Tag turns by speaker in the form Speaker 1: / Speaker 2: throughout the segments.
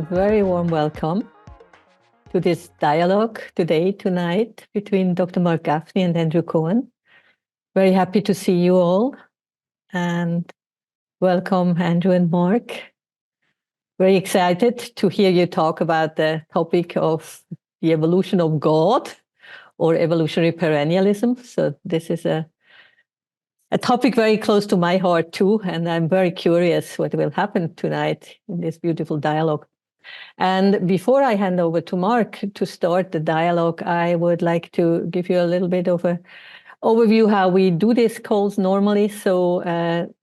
Speaker 1: very warm welcome to this dialogue tonight, between Dr. Marc Gafni and Andrew Cohen. Very happy to see you all, and welcome, Andrew and Marc. Very excited to hear you talk about the topic of the evolution of God, or evolutionary perennialism. So this is a topic very close to my heart too, and I'm very curious what will happen tonight in this beautiful dialogue. And before I hand over to Marc to start the dialogue, I would like to give you a little bit of an overview how we do these calls normally. So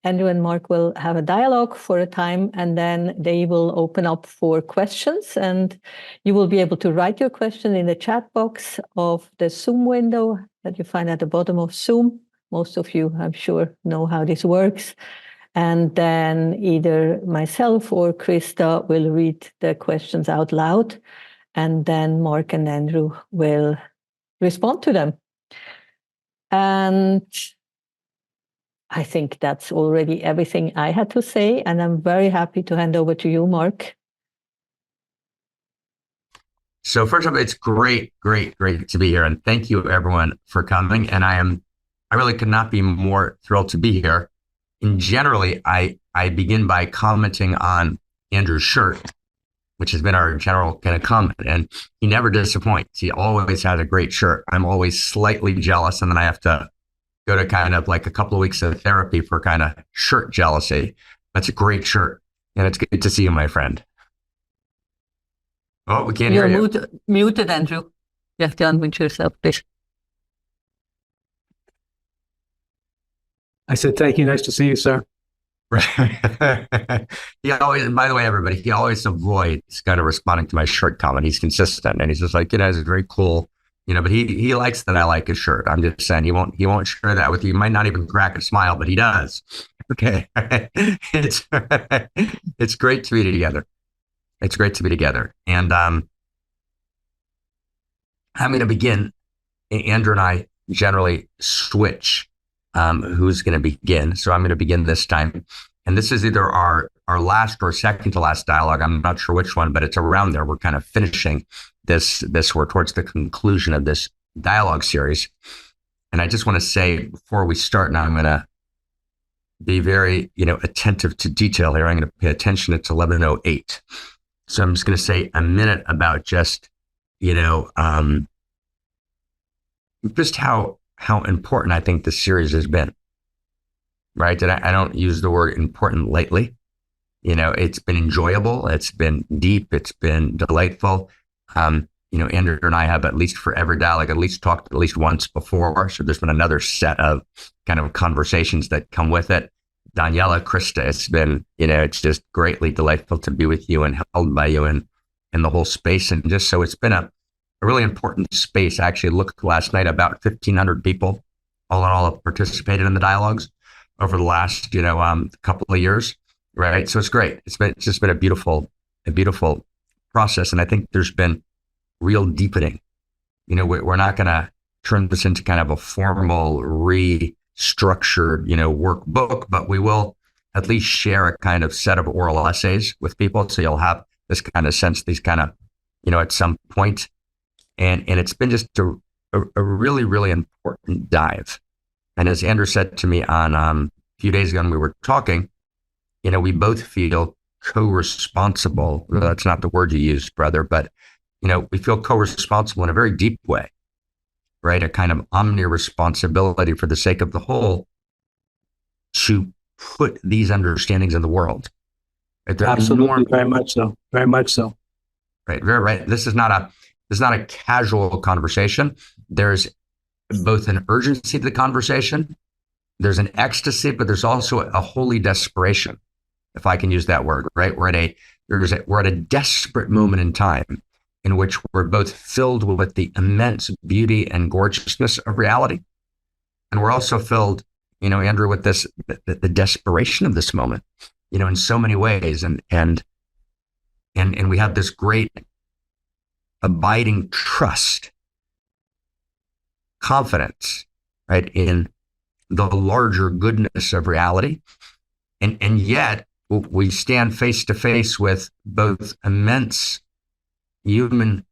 Speaker 1: Andrew and Marc will have a dialogue for a time, and then they will open up for questions, and you will be able to write your question in the chat box of the Zoom window that you find at the bottom of Zoom. Most of you, I'm sure, know how this works. And then either myself or Krista will read the questions out loud, and then Marc and Andrew will respond to them. And I think that's already everything I had to say, and I'm very happy to hand over to you, Marc.
Speaker 2: So first of all, it's great to be here, and thank you everyone for coming. And I really could not be more thrilled to be here. And generally, I begin by commenting on Andrew's shirt, which has been our general kind of comment, and he never disappoints. He always has a great shirt. I'm always slightly jealous, and then I have to go to kind of like a couple of weeks of therapy for kind of shirt jealousy. That's a great shirt, and it's good to see you, my friend. Oh, we can't hear you.
Speaker 1: You're muted, Andrew. You have to unmute yourself, please.
Speaker 3: I said, thank you. Nice to see you, sir.
Speaker 2: He always, by the way, everybody, he always avoids kind of responding to my shirt comment. He's consistent, and he's just like, it's very cool, but he likes that I like his shirt. I'm just saying he won't share that with you. He might not even crack a smile, but he does. Okay. It's great to be together. It's great to be together. And I'm going to begin. Andrew and I generally switch who's going to begin. So I'm going to begin this time. And this is either our last or second to last dialogue. I'm not sure which one, but it's around there. We're kind of finishing this. We're towards the conclusion of this dialogue series. And I just want to say before we start, now I'm going to be very, attentive to detail here. I'm going to pay attention. It's 11:08. So I'm just going to say a minute about just, just how important I think this series has been, right? And I don't use the word important lightly. It's been enjoyable. It's been deep. It's been delightful. Andrew and I have, at least for every dialogue, at least talked at least once before. So there's been another set of kind of conversations that come with it. Daniela, Krista, it's been, it's just greatly delightful to be with you and held by you and in the whole space. And just so it's been a really important space. I actually looked last night, about 1,500 people all in all have participated in the dialogues over the last, couple of years, right? So it's great. It's just been a beautiful process. And I think there's been real deepening. We're not going to turn this into kind of a formal, restructured, workbook, but we will at least share a kind of set of oral essays with people. So you'll have this kind of sense, these kind of, at some point. And it's been just a really, really important dive. And as Andrew said to me on a few days ago when we were talking, we both feel co-responsible. Well, that's not the word you used, brother, but, we feel co-responsible in a very deep way, right? A kind of omni-responsibility for the sake of the whole to put these understandings in the world. Right?
Speaker 3: Absolutely, very much so. Very much so.
Speaker 2: Right, very right. This is not a casual conversation. There's both an urgency to the conversation. There's an ecstasy, but there's also a holy desperation, if I can use that word, right? We're at a desperate moment in time in which we're both filled with the immense beauty and gorgeousness of reality. And we're also filled, Andrew, with the desperation of this moment, in so many ways. And we have this great abiding trust, confidence, right, in the larger goodness of reality. And yet we stand face to face with both immense human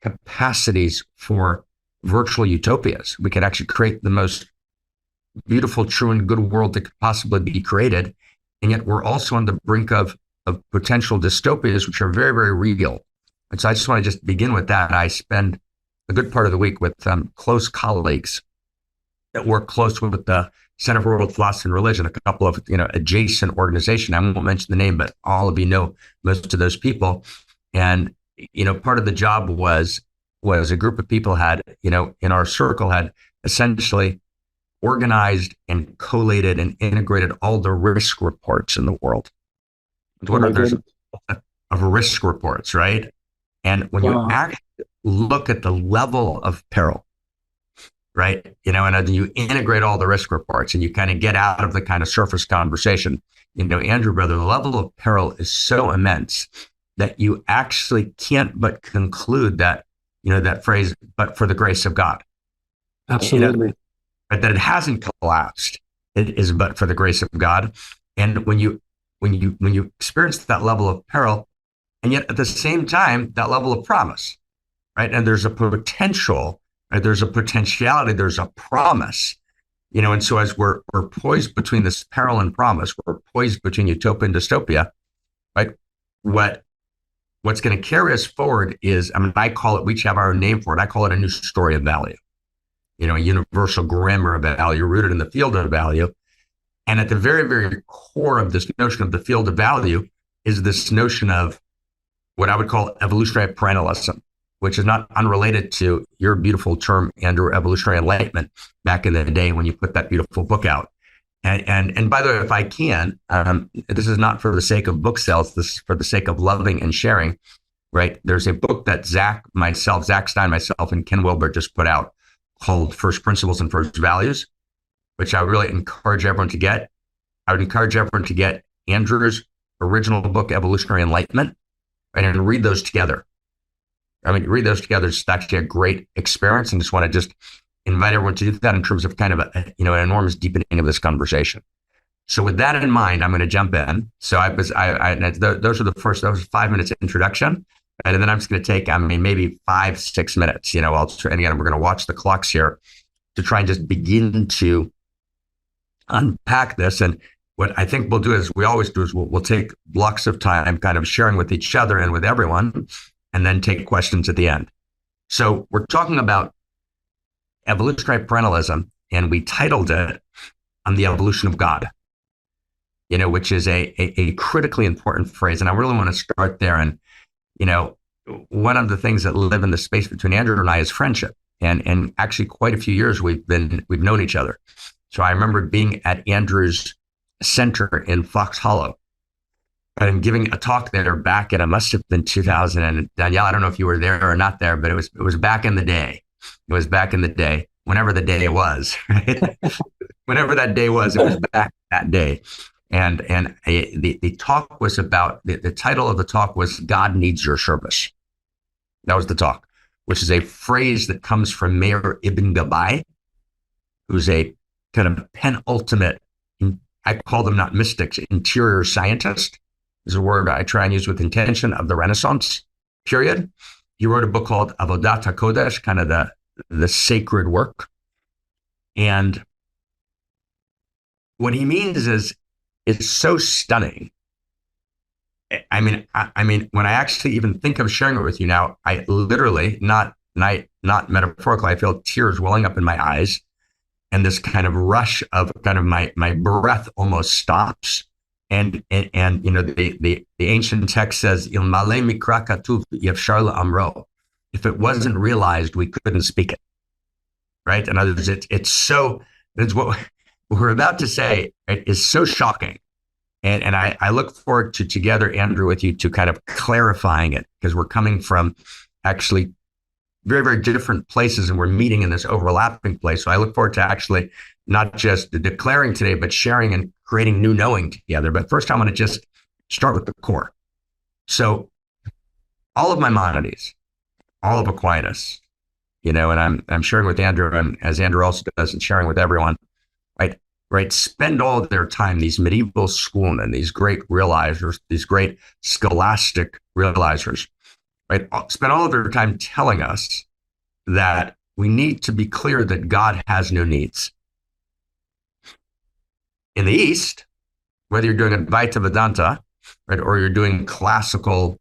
Speaker 2: capacities for virtual utopias. We could actually create the most beautiful, true, and good world that could possibly be created. And yet we're also on the brink of potential dystopias, which are very, very real. And so I just want to just begin with that. I spend a good part of the week with close colleagues that work close with the Center for World Philosophy and Religion, a couple of adjacent organizations. I won't mention the name, but all of you know most of those people. And part of the job was a group of people had in our circle had essentially organized and collated and integrated all the risk reports in the world. What are those of risk reports, right? And when you actually look at the level of peril, right? And then you integrate all the risk reports and you kind of get out of the kind of surface conversation. Andrew, brother, the level of peril is so immense that you actually can't but conclude that, that phrase, but for the grace of God.
Speaker 3: Absolutely.
Speaker 2: But that it hasn't collapsed. It is but for the grace of God. And when you experience that level of peril, and yet at the same time, that level of promise, right? And there's a potential, right? There's a potentiality, there's a promise, and so as we're poised between this peril and promise, we're poised between utopia and dystopia, right? What's going to carry us forward is, I call it, we each have our own name for it. I call it a new story of value, a universal grammar of value rooted in the field of value. And at the very, very core of this notion of the field of value is this notion of what I would call evolutionary perennialism, which is not unrelated to your beautiful term, Andrew, evolutionary enlightenment, back in the day when you put that beautiful book out. And by the way, if I can, this is not for the sake of book sales, this is for the sake of loving and sharing, right? There's a book that Zach Stein, myself, and Ken Wilber just put out called First Principles and First Values, which I would really encourage everyone to get. I would encourage everyone to get Andrew's original book, Evolutionary Enlightenment, and read those together. Read those together. It's actually a great experience, and just want to invite everyone to do that in terms of kind of an enormous deepening of this conversation. So with that in mind, I'm going to jump in. So those are the first, that was 5 minutes introduction. And then I'm just going to take, maybe 5-6 minutes, and again, we're going to watch the clocks here to try and just begin to unpack this. And what I think we'll do is we always do is we'll take blocks of time kind of sharing with each other and with everyone, and then take questions at the end. So we're talking about evolutionary perennialism, and we titled it On the Evolution of God, which is a critically important phrase. And I really want to start there. And, one of the things that live in the space between Andrew and I is friendship. And actually quite a few years we've known each other. So I remember being at Andrew's center in Fox Hollow and giving a talk there back in, it must have been 2000. And Danielle, I don't know if you were there or not there, but it was back in the day. It was back in the day, whenever the day was, right? Whenever that day was, it was back that day. And the talk was about, the title of the talk was God Needs Your Service. That was the talk, which is a phrase that comes from Meir Ibn Gabbai, who's a kind of penultimate, I call them not mystics, interior scientist, is a word I try and use with intention, of the Renaissance period. He wrote a book called Avodat HaKodesh, kind of the sacred work. And what he means is, it's so stunning. I mean, when I actually even think of sharing it with you now, I literally, not metaphorically, I feel tears welling up in my eyes, and this kind of rush of kind of my breath almost stops. And the ancient text says, Il male mikra katuv yefshar la'amro. If it wasn't realized, we couldn't speak it. Right? In other words, it's what we're about to say, right, is so shocking. And I look forward to together, Andrew, with you to kind of clarifying it, because we're coming from actually very, very different places, and we're meeting in this overlapping place. So I look forward to actually not just declaring today, but sharing and creating new knowing together. But first, I want to just start with the core. So all of Maimonides, all of Aquinas, and I'm sharing with Andrew, and as Andrew also does, and sharing with everyone, right? right, spend all of their time, these medieval schoolmen, these great realizers, these great scholastic realizers, right, spend all of their time telling us that we need to be clear that God has no needs. In the East, whether you're doing Advaita Vedanta, right, or you're doing classical,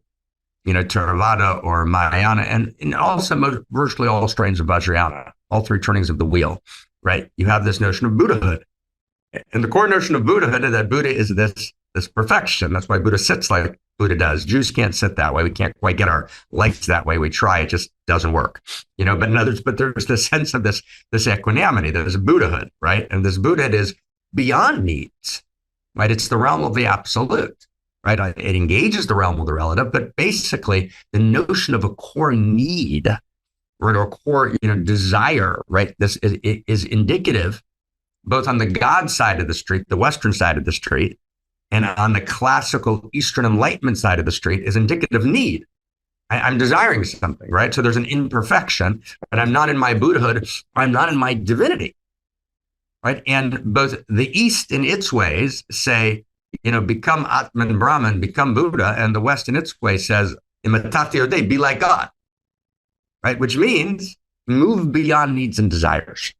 Speaker 2: Theravada or Mahayana, and also virtually all strains of Vajrayana, all three turnings of the wheel, right? You have this notion of Buddhahood. And the core notion of Buddhahood is that Buddha is this perfection. That's why Buddha sits like Buddha does. Jews can't sit that way. We can't quite get our legs that way. We try, it just doesn't work. But there's this sense of this equanimity, there's Buddhahood, right? And this Buddhahood is beyond needs, right? It's the realm of the absolute, right? It engages the realm of the relative, but basically the notion of a core need, right, or core, desire, right? This is indicative both on the God side of the street, the Western side of the street, and on the classical Eastern Enlightenment side of the street is indicative need. I'm desiring something, right? So there's an imperfection, but I'm not in my Buddhahood, I'm not in my divinity, right? And both the East in its ways say, become Atman Brahman, become Buddha, and the West in its way says, imitate Ode, be like God, right? Which means move beyond needs and desires.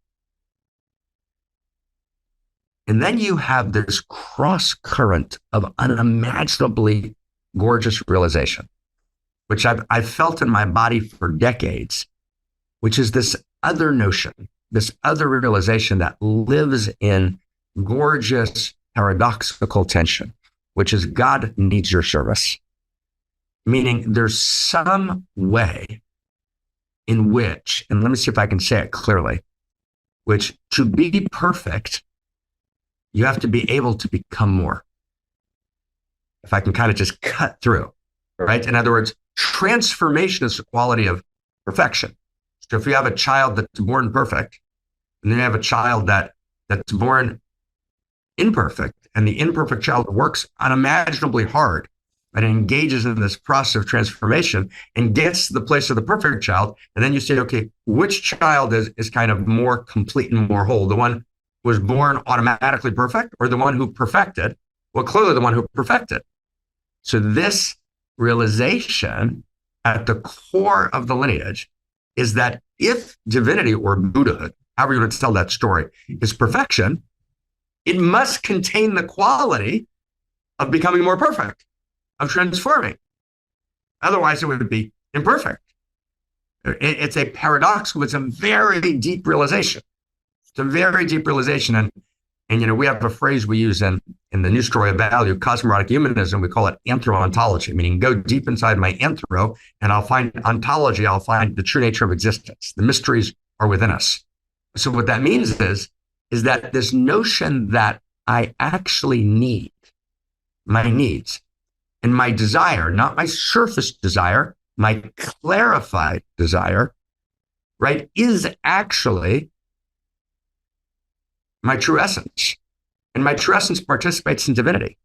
Speaker 2: And then you have this cross current of unimaginably gorgeous realization, which I've felt in my body for decades, which is this other notion, this other realization that lives in gorgeous paradoxical tension, which is God needs your service. Meaning there's some way in which, and let me see if I can say it clearly, which to be perfect, you have to be able to become more. If I can kind of just cut through, right? In other words, transformation is the quality of perfection. So if you have a child that's born perfect, and then you have a child that's born imperfect, and the imperfect child works unimaginably hard and engages in this process of transformation and gets to the place of the perfect child, and then you say, okay, which child is kind of more complete and more whole? The one was born automatically perfect or the one who perfected? Well, clearly the one who perfected. So this realization at the core of the lineage is that if divinity or Buddhahood, however you want to tell that story, is perfection, it must contain the quality of becoming more perfect, of transforming. Otherwise, it would be imperfect. It's a paradoxical, it's a very deep realization. It's a very deep realization. And we have a phrase we use in the new story of value, cosmologic humanism, we call it anthro-ontology, meaning go deep inside my anthro and I'll find ontology, I'll find the true nature of existence. The mysteries are within us. So what that means is that this notion that I actually need my needs and my desire, not my surface desire, my clarified desire, right, is actually my true essence. And my true essence participates in divinity.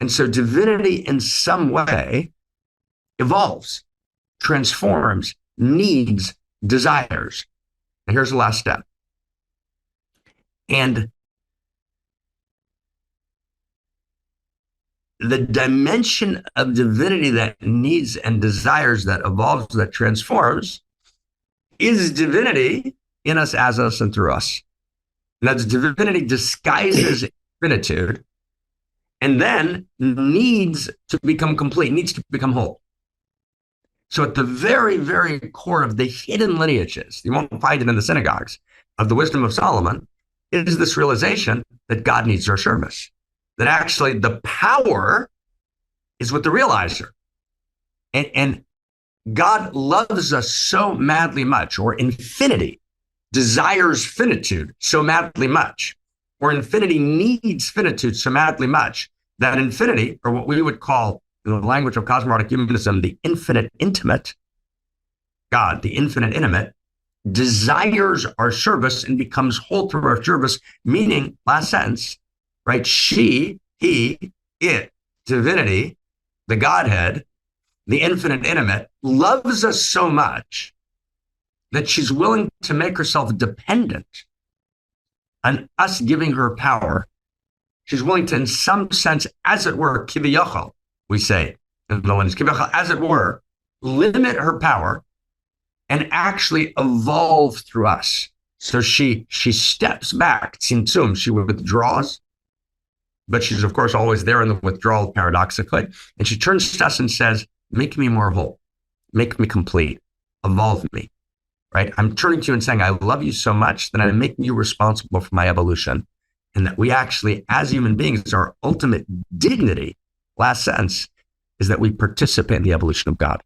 Speaker 2: And so divinity in some way evolves, transforms, needs, desires. And here's the last step. And the dimension of divinity that needs and desires, that evolves, that transforms, is divinity in us, as us, and through us. And that's divinity disguises infinitude and then needs to become complete, needs to become whole. So at the very, very core of the hidden lineages, you won't find it in the synagogues, of the wisdom of Solomon, is this realization that God needs our service. That actually the power is with the realizer. And God loves us so madly much, or infinity desires finitude so madly much, or infinity needs finitude so madly much, that infinity, or what we would call in the language of cosmologic humanism, the infinite intimate, God, the infinite intimate, desires our service and becomes whole through our service, meaning, last sentence, right? She, he, it, divinity, the Godhead, the infinite intimate, loves us so much that she's willing to make herself dependent on us giving her power, she's willing to, in some sense, as it were, kiviyachal, we say, in the language, kiviyachal, as it were, limit her power and actually evolve through us. So she steps back, tzimtzum, she withdraws, but she's, of course, always there in the withdrawal, paradoxically. And she turns to us and says, make me more whole, make me complete, evolve me, right? I'm turning to you and saying, I love you so much that I'm making you responsible for my evolution. And that we actually, as human beings, our ultimate dignity, last sentence, is that we participate in the evolution of God.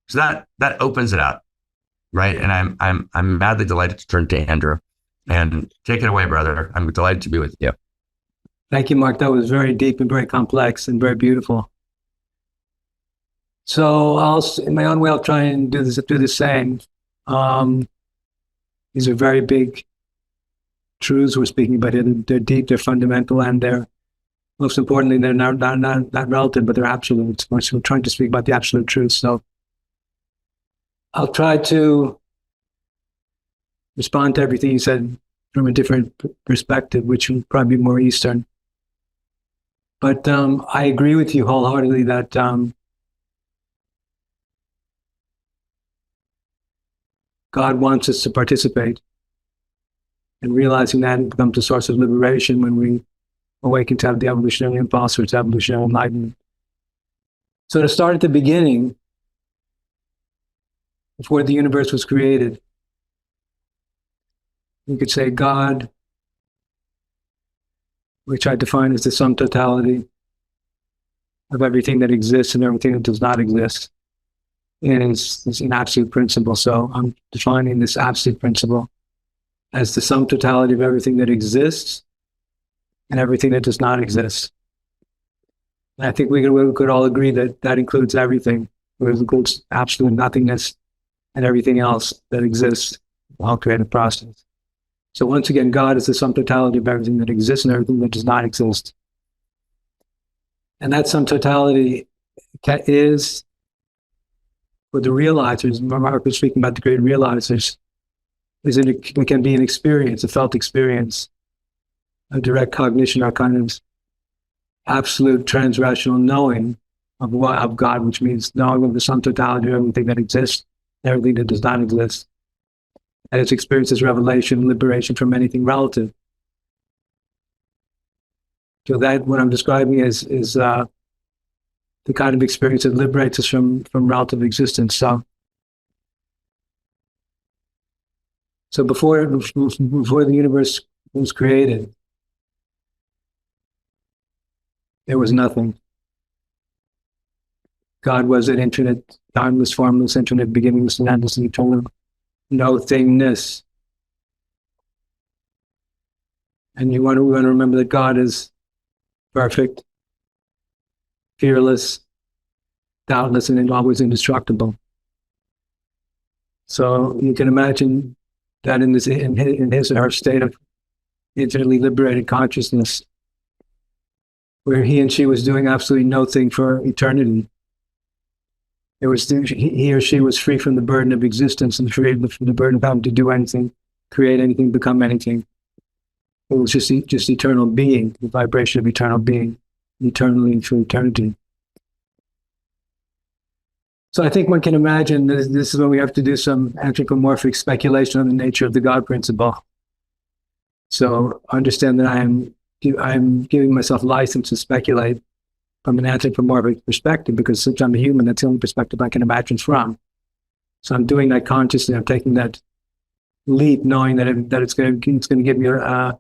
Speaker 2: So that opens it up, right? And I'm madly delighted to turn to Andrew and take it away, brother. I'm delighted to be with you.
Speaker 3: Thank you, Mark. That was very deep and very complex and very beautiful. So in my own way, I'll try and do the same. These are very big truths we're speaking about here. They're deep, they're fundamental, and they're, most importantly, they're not relative, but they're absolute. So we're trying to speak about the absolute truth. So I'll try to respond to everything you said from a different perspective, which would probably be more Eastern. But I agree with you wholeheartedly that God wants us to participate, and realizing that becomes a source of liberation when we awaken to have the evolutionary impulse or to evolutionary enlightenment. So to start at the beginning, before the universe was created, you could say God, which I define as the sum totality of everything that exists and everything that does not exist, is an absolute principle. So I'm defining this absolute principle as the sum totality of everything that exists and everything that does not exist. And I think we could all agree that that includes everything. It includes absolute nothingness and everything else that exists in the whole creative process. So once again, God is the sum totality of everything that exists and everything that does not exist. And that sum totality is, for the realizers, Mark was speaking about the great realizers, it can be an experience, a felt experience, a direct cognition, or kind of absolute transrational knowing of God, which means knowing of the sum totality of everything that exists and everything that does not exist. And it's experiences revelation, liberation from anything relative. So that what I'm describing is the kind of experience that liberates us from relative existence. So before the universe was created, there was nothing. God was an infinite, timeless, formless, infinite, beginningless, and endless, and eternal no-thingness. And we want to remember that God is perfect, fearless, doubtless, and always indestructible. So you can imagine that in his or her state of infinitely liberated consciousness, where he and she was doing absolutely nothing for eternity. He or she was free from the burden of existence and free from the burden of having to do anything, create anything, become anything. It was just eternal being, the vibration of eternal being, eternally through eternity. So I think one can imagine this is when we have to do some anthropomorphic speculation on the nature of the God principle. So understand that I'm giving myself license to speculate from an anthropomorphic perspective, because since I'm a human, that's the only perspective I can imagine from. So I'm doing that consciously. I'm taking that leap, knowing that it's going to give me a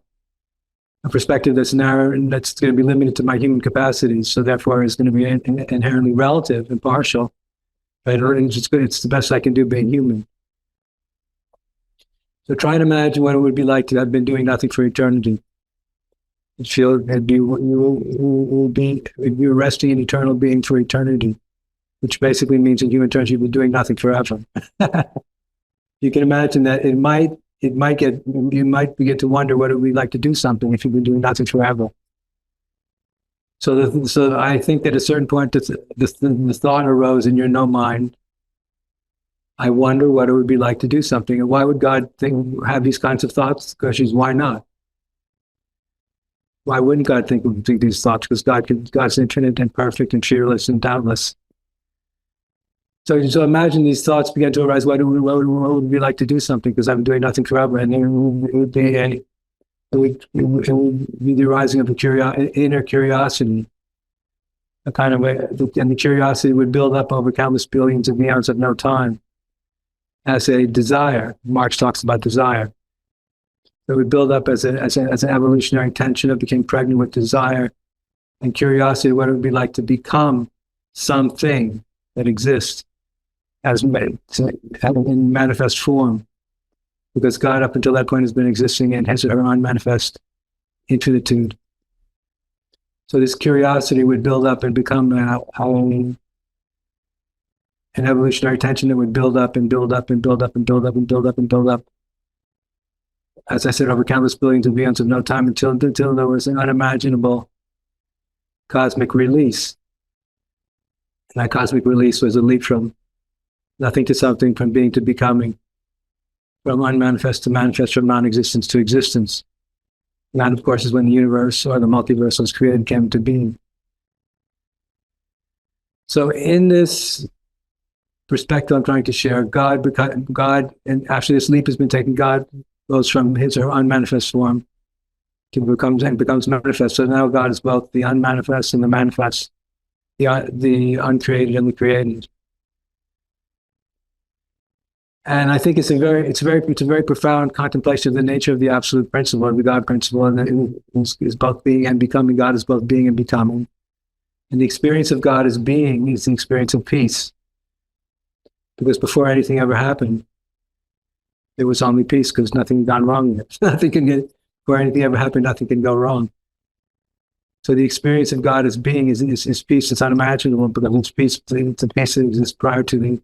Speaker 3: perspective that's narrow and that's going to be limited to my human capacities. So therefore, it's going to be inherently relative and partial. Right? It's the best I can do being human. So try and imagine what it would be like to have been doing you're resting in eternal being for eternity, which basically means in human terms you've been doing nothing forever. You can imagine that you might begin to wonder what it would be like to do something if you've been doing nothing forever. So I think that at a certain point the thought arose in your no mind, I wonder what it would be like to do something. And why would God have these kinds of thoughts? Because why not? why wouldn't God think these thoughts? Because God's infinite and perfect and fearless and doubtless. So imagine these thoughts begin to arise. What would we like to do something? Because I've been doing nothing forever, and it would be the rising of the inner curiosity, a kind of way, and the curiosity would build up over countless billions of eons of no time as a desire. Marx talks about desire. It would build up as an evolutionary tension that became pregnant with desire and curiosity, what it would be like to become something that exists as in manifest form, because God up until that point has been existing in his or her unmanifest infinitude. So this curiosity would build up and become an evolutionary tension that would build up and build up and build up and build up and build up and build up. As I said, over countless billions of eons of no time until there was an unimaginable cosmic release. And that cosmic release was a leap from nothing to something, from being to becoming, from unmanifest to manifest, from non-existence to existence. And that, of course, is when the universe or the multiverse was created, came into being. So in this perspective I'm trying to share, God, and after this leap has been taken, God goes from his or her unmanifest form to becomes manifest. So now God is both the unmanifest and the manifest, the uncreated and the created. And I think it's a very profound contemplation of the nature of the absolute principle, of the God principle, and it is both being and becoming. God is both being and becoming. And the experience of God as being is the experience of peace. Because before anything ever happened, there was only peace, because nothing had gone wrong yet. Before anything ever happened, nothing can go wrong. So the experience of God as being is peace. It's unimaginable, because it's peace. It's a peace that exists prior to the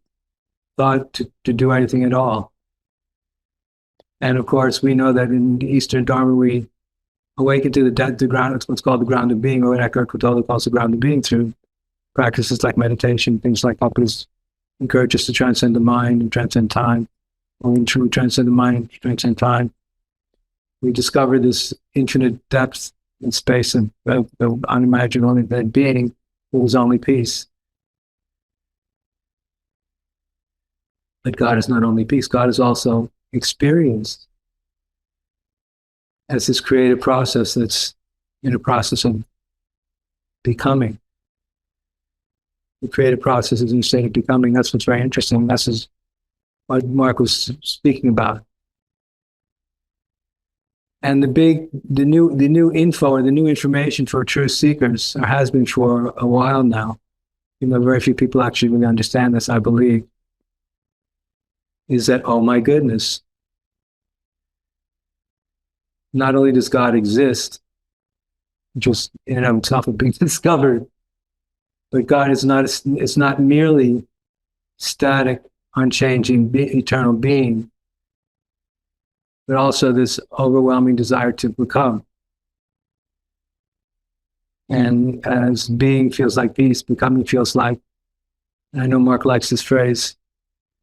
Speaker 3: thought to do anything at all. And of course, we know that in the Eastern Dharma, we awaken to the ground. It's what's called the ground of being, or what Eckhart Tolle calls the ground of being, through practices like meditation, things like Papa's encourage us to transcend the mind and transcend time. When we transcend the mind and transcend time, we discover this infinite depth and space of unimaginable being. It was only peace. But God is not only peace, God is also experienced as this creative process that's in a process of becoming. The creative process is in a state of becoming. That's what's very interesting. This is what Marc was speaking about. And the new info, or the new information for truth seekers, or has been for a while now, even though very few people actually really understand this, I believe, is that, oh my goodness, not only does God exist, which was in and of itself a big discovery, but God is not merely static, unchanging, eternal being, but also this overwhelming desire to become. And as being feels like peace, becoming feels like, and I know Marc likes this phrase,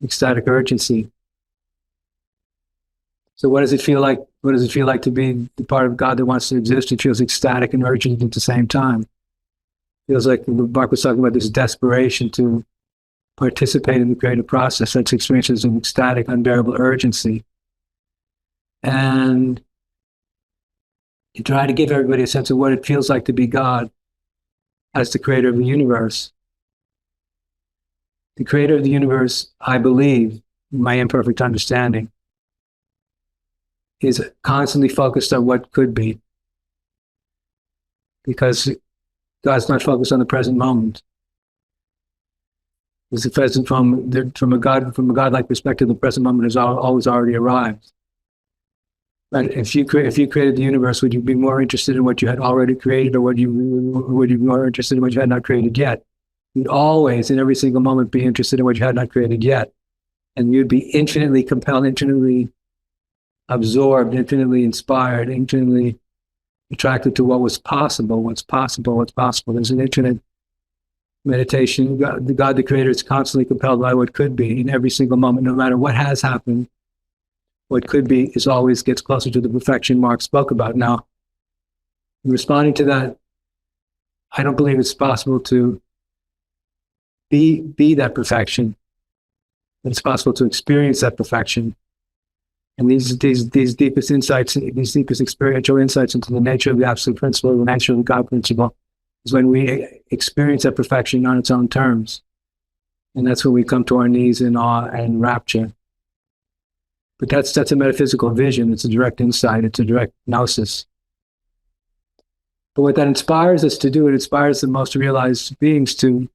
Speaker 3: ecstatic urgency. So what does it feel like? What does it feel like to be the part of God that wants to exist? It feels ecstatic and urgent at the same time. It feels like Marc was talking about this desperation to participate in the creative process. That's experiences of ecstatic, unbearable urgency. And you try to give everybody a sense of what it feels like to be God as the creator of the universe. The creator of the universe, I believe, in my imperfect understanding, is constantly focused on what could be. Because God's not focused on the present moment. Because the present moment, from a godlike perspective, the present moment has always already arrived. But if you created the universe, would you be more interested in what you had already created, or would you be more interested in what you had not created yet? You'd always, in every single moment, be interested in what you had not created yet. And you'd be infinitely compelled, infinitely absorbed, infinitely inspired, infinitely attracted to what was possible, what's possible, what's possible. There's an infinite meditation. The God, the creator, is constantly compelled by what could be in every single moment, no matter what has happened. What could be is always gets closer to the perfection Marc spoke about. Now, In responding to that, I don't believe it's possible to be that perfection. It's possible to experience that perfection. And these deepest insights, these deepest experiential insights into the nature of the absolute principle, the nature of the God principle, is when we experience that perfection on its own terms. And that's when we come to our knees in awe and rapture. But that's a metaphysical vision. It's a direct insight. It's a direct gnosis. But what that inspires us to do, it inspires the most realized beings to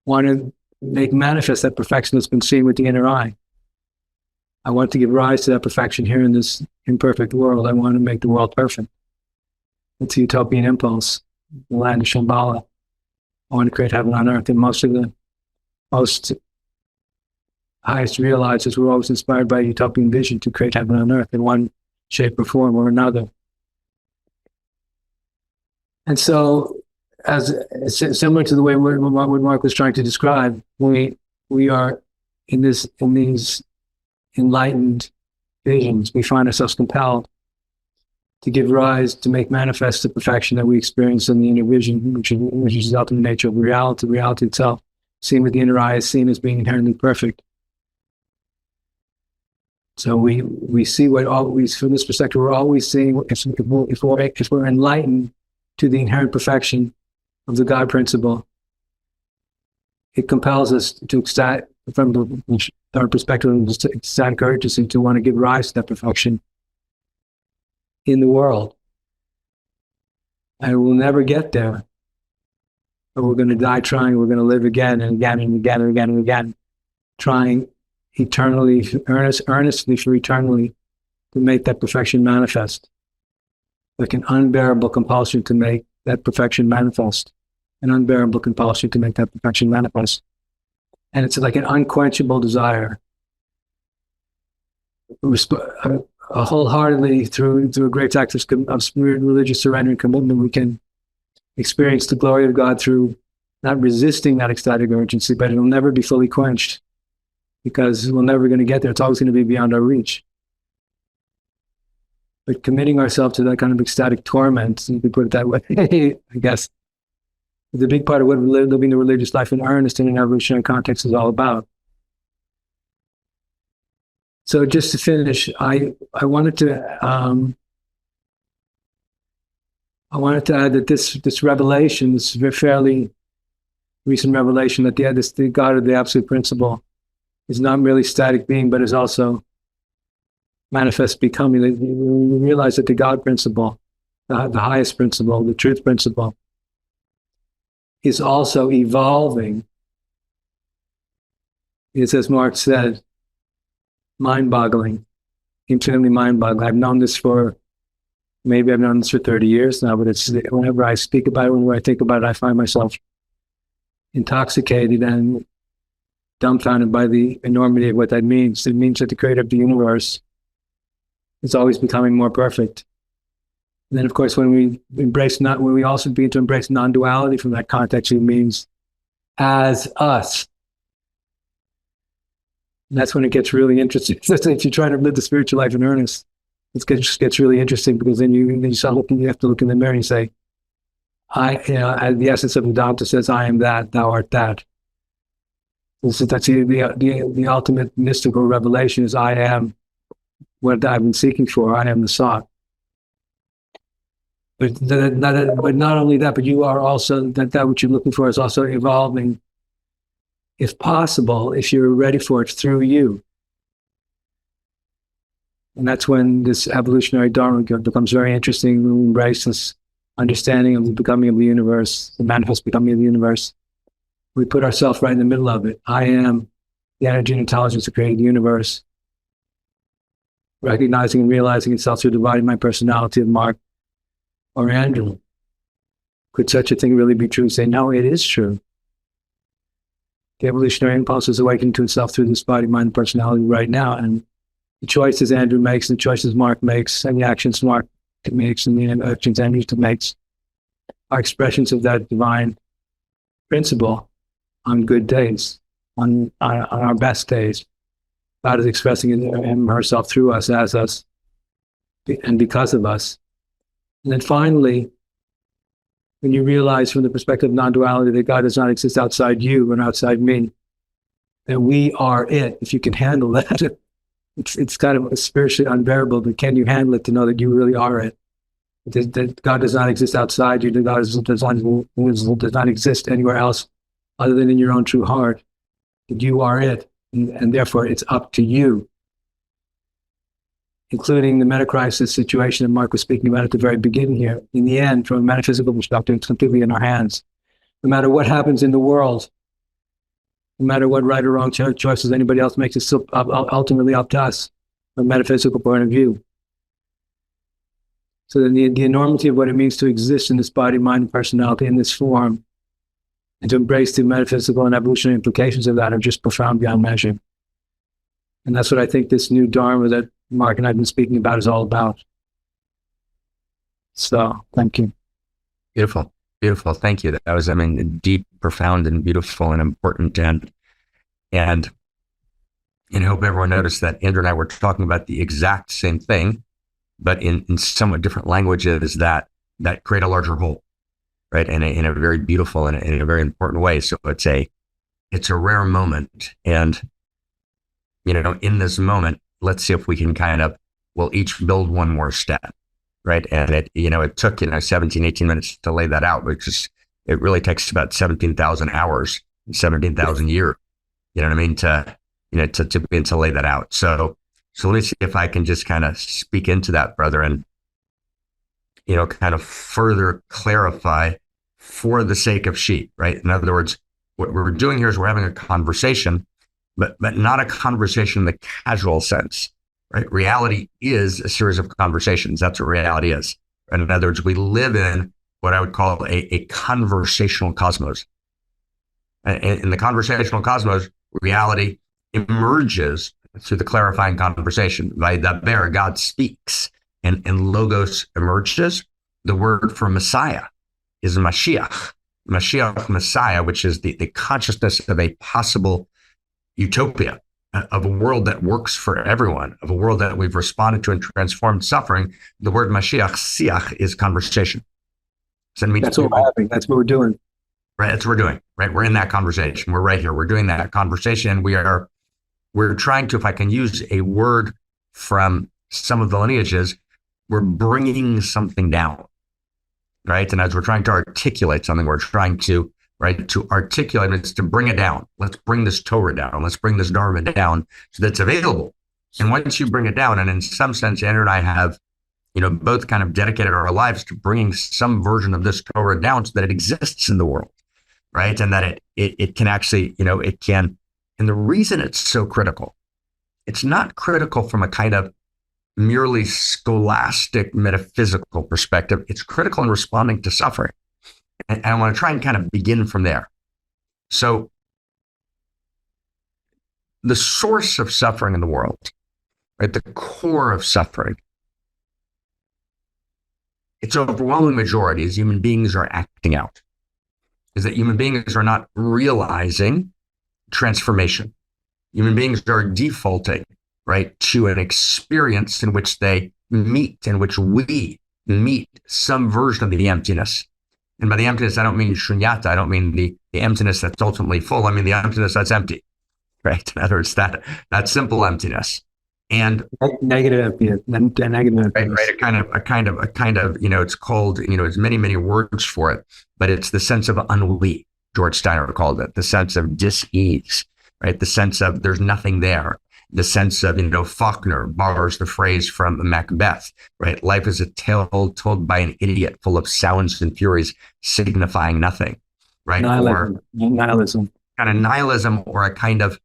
Speaker 3: want to make manifest that perfection that's been seen with the inner eye. I want to give rise to that perfection here in this imperfect world. I want to make the world perfect. It's a utopian impulse, the land of Shambhala. I want to create heaven on earth. And most highest realizers were always inspired by a utopian vision to create heaven on earth in one shape or form or another. And so, as similar to the way what Marc was trying to describe, we are in these enlightened visions, we find ourselves compelled to give rise, to make manifest the perfection that we experience in the inner vision, which is the ultimate nature of reality. Reality itself, seen with the inner eye, is seen as being inherently perfect. So we see what always, from this perspective, we're always seeing, if we're enlightened to the inherent perfection of the God principle, it compels us to from our perspective of ecstatic urgency, to want to give rise to that perfection in the world. And we'll never get there. But we're going to die trying. We're going to live again and again and again and again and again, trying eternally, earnestly for eternally, to make that perfection manifest. Like an unbearable compulsion to make that perfection manifest. An unbearable compulsion to make that perfection manifest. And it's like an unquenchable desire. Wholeheartedly, through a great act of spirit, religious surrender and commitment, we can experience the glory of God through not resisting that ecstatic urgency, but it'll never be fully quenched, because we're never going to get there. It's always going to be beyond our reach. But committing ourselves to that kind of ecstatic torment, you could put it that way, I guess, is a big part of what living the religious life in earnest in an evolutionary context is all about. So just to finish, I wanted to add that this revelation, this fairly recent revelation, that the God of the absolute principle is not merely static being, but is also manifest becoming. We realize that the God principle, the highest principle, the truth principle, is also evolving. It's, as Marc said, mind-boggling, infinitely mind-boggling. I've known this for 30 years now, but it's whenever I speak about it, whenever I think about it, I find myself intoxicated and dumbfounded by the enormity of what that means. It means that the creator of the universe is always becoming more perfect. And then, of course, when we also begin to embrace non-duality from that context, it means as us. And that's when it gets really interesting. If you try to live the spiritual life in earnest, it just gets really interesting, because then you have to look in the mirror and say, the essence of the Dhamma says, I am that, thou art that. So that's the ultimate mystical revelation, is I am what I've been seeking for. I am the sought. But not only that, but you are also, that which you're looking for is also evolving, if possible, if you're ready for it, through you. And that's when this evolutionary Dharma becomes very interesting. We embrace this understanding of the becoming of the universe, the manifest becoming of the universe. We put ourselves right in the middle of it. I am the energy and intelligence that created the universe, recognizing and realizing itself through dividing my personality of Marc or Andrew. Could such a thing really be true? Say, no, it is true. The evolutionary impulse is awakening to itself through this body, mind, and personality right now. And the choices Andrew makes, and the choices Marc makes, and the actions Marc makes, and the actions Andrew makes are expressions of that divine principle on good days, on our best days. God is expressing him herself through us, as us, and because of us. And then finally, when you realize from the perspective of non-duality that God does not exist outside you and outside me, that we are it, if you can handle that, it's kind of spiritually unbearable, but can you handle it to know that you really are it? That God does not exist outside you, that God does not exist anywhere else other than in your own true heart, that you are it, and therefore it's up to you, including the meta-crisis situation that Marc was speaking about at the very beginning here. In the end, from a metaphysical perspective, it's completely in our hands. No matter what happens in the world, no matter what right or wrong choices anybody else makes, it's still ultimately up to us from a metaphysical point of view. So then the enormity of what it means to exist in this body, mind, and personality in this form, and to embrace the metaphysical and evolutionary implications of that are just profound beyond measure. And that's what I think this new Dharma that Marc and I have been speaking about is all about. So, thank you.
Speaker 2: Beautiful. Beautiful. Thank you. That was, deep, profound, and beautiful and important. And I hope everyone noticed that Andrew and I were talking about the exact same thing, but in somewhat different languages that create a larger whole, right? And in a very beautiful and in a very important way. So it's a rare moment. And, in this moment, let's see if we can we'll each build one more step, right? And it took, 17, 18 minutes to lay that out, because it really takes about 17,000 hours, 17,000 years, to lay that out. So let me see if I can just kind of speak into that, brother, and, kind of further clarify for the sake of sheep, right? In other words, what we're doing here is we're having a conversation, but not a conversation in the casual sense, right? Reality is a series of conversations. That's what reality is. And in other words, we live in what I would call a conversational cosmos. In the conversational cosmos, reality emerges through the clarifying conversation. By Daber, God speaks, and Logos emerges. The word for Messiah is Mashiach. Mashiach, Messiah, which is the consciousness of a possible utopia, of a world that works for everyone, of a world that we've responded to and transformed suffering. The word Mashiach, Siach, is conversation. So it means
Speaker 3: that's what we're having. That's what we're doing.
Speaker 2: Right. That's what we're doing. Right. We're in that conversation. We're right here. We're doing that conversation. We're trying to, if I can use a word from some of the lineages, we're bringing something down. Right. And as we're trying to articulate something, we're trying to, to articulate, it's to bring it down. Let's bring this Torah down. Let's bring this Dharma down so that it's available. And once you bring it down, and in some sense, Andrew and I have, both kind of dedicated our lives to bringing some version of this Torah down so that it exists in the world, right? And that it can actually, it can. And the reason it's so critical, it's not critical from a kind of merely scholastic metaphysical perspective. It's critical in responding to suffering. And I want to try and kind of begin from there. So the source of suffering in the world, right, the core of suffering, its overwhelming majority is human beings are acting out, is that human beings are not realizing transformation. Human beings are defaulting, right, to an experience in which they meet, in which we meet some version of the emptiness. And by the emptiness, I don't mean shunyata. I don't mean the emptiness that's ultimately full. I mean the emptiness that's empty, right? In other words, that simple emptiness. And
Speaker 3: negative emptiness, negative emptiness.
Speaker 2: Right, a kind of, it's called, there's many, many words for it, but it's the sense of ennui, George Steiner called it, the sense of dis-ease, right? The sense of there's nothing there. The sense of, Faulkner borrows the phrase from Macbeth, right? Life is a tale told by an idiot full of sounds and furies signifying nothing, right?
Speaker 3: Nihilism.
Speaker 2: Kind of nihilism, or a kind of,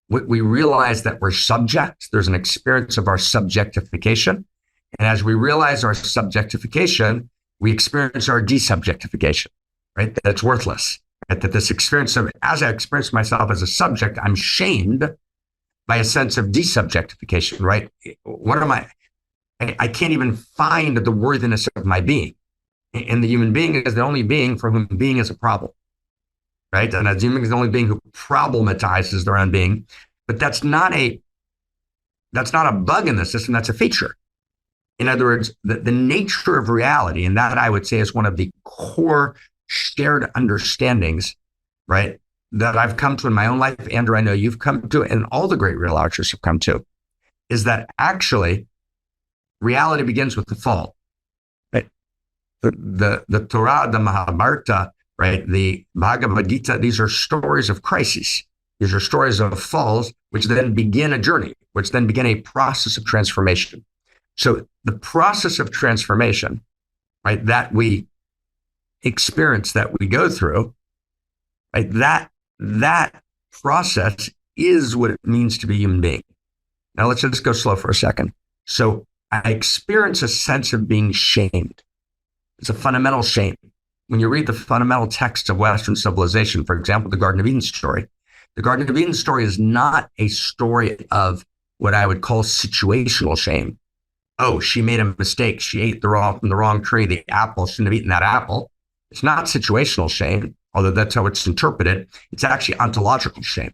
Speaker 2: we realize that we're subject. There's an experience of our subjectification. And as we realize our subjectification, we experience our desubjectification, right? That it's worthless. Right? That this experience of, as I experience myself as a subject, I'm shamed by a sense of desubjectification, right? What am I can't even find the worthiness of my being. And the human being is the only being for whom being is a problem, right? And as human being is the only being who problematizes their own being. But that's not a bug in the system, that's a feature. In other words, the nature of reality, and that I would say is one of the core shared understandings, right, that I've come to in my own life. Andrew, I know you've come to, and all the great real artists have come to, is that actually reality begins with the fall. Right? The Torah, the Mahabharata, right, the Bhagavad Gita, these are stories of crises. These are stories of falls, which then begin a journey, which then begin a process of transformation. So the process of transformation, right, that we experience, that we go through, right, that process is what it means to be a human being. Now let's just go slow for a second. So I experience a sense of being shamed. It's a fundamental shame. When you read the fundamental texts of Western civilization, for example, the Garden of Eden story, the Garden of Eden story is not a story of what I would call situational shame. Oh, she made a mistake. She ate from the wrong tree. The apple, shouldn't have eaten that apple. It's not situational shame, although that's how it's interpreted. It's actually ontological shame.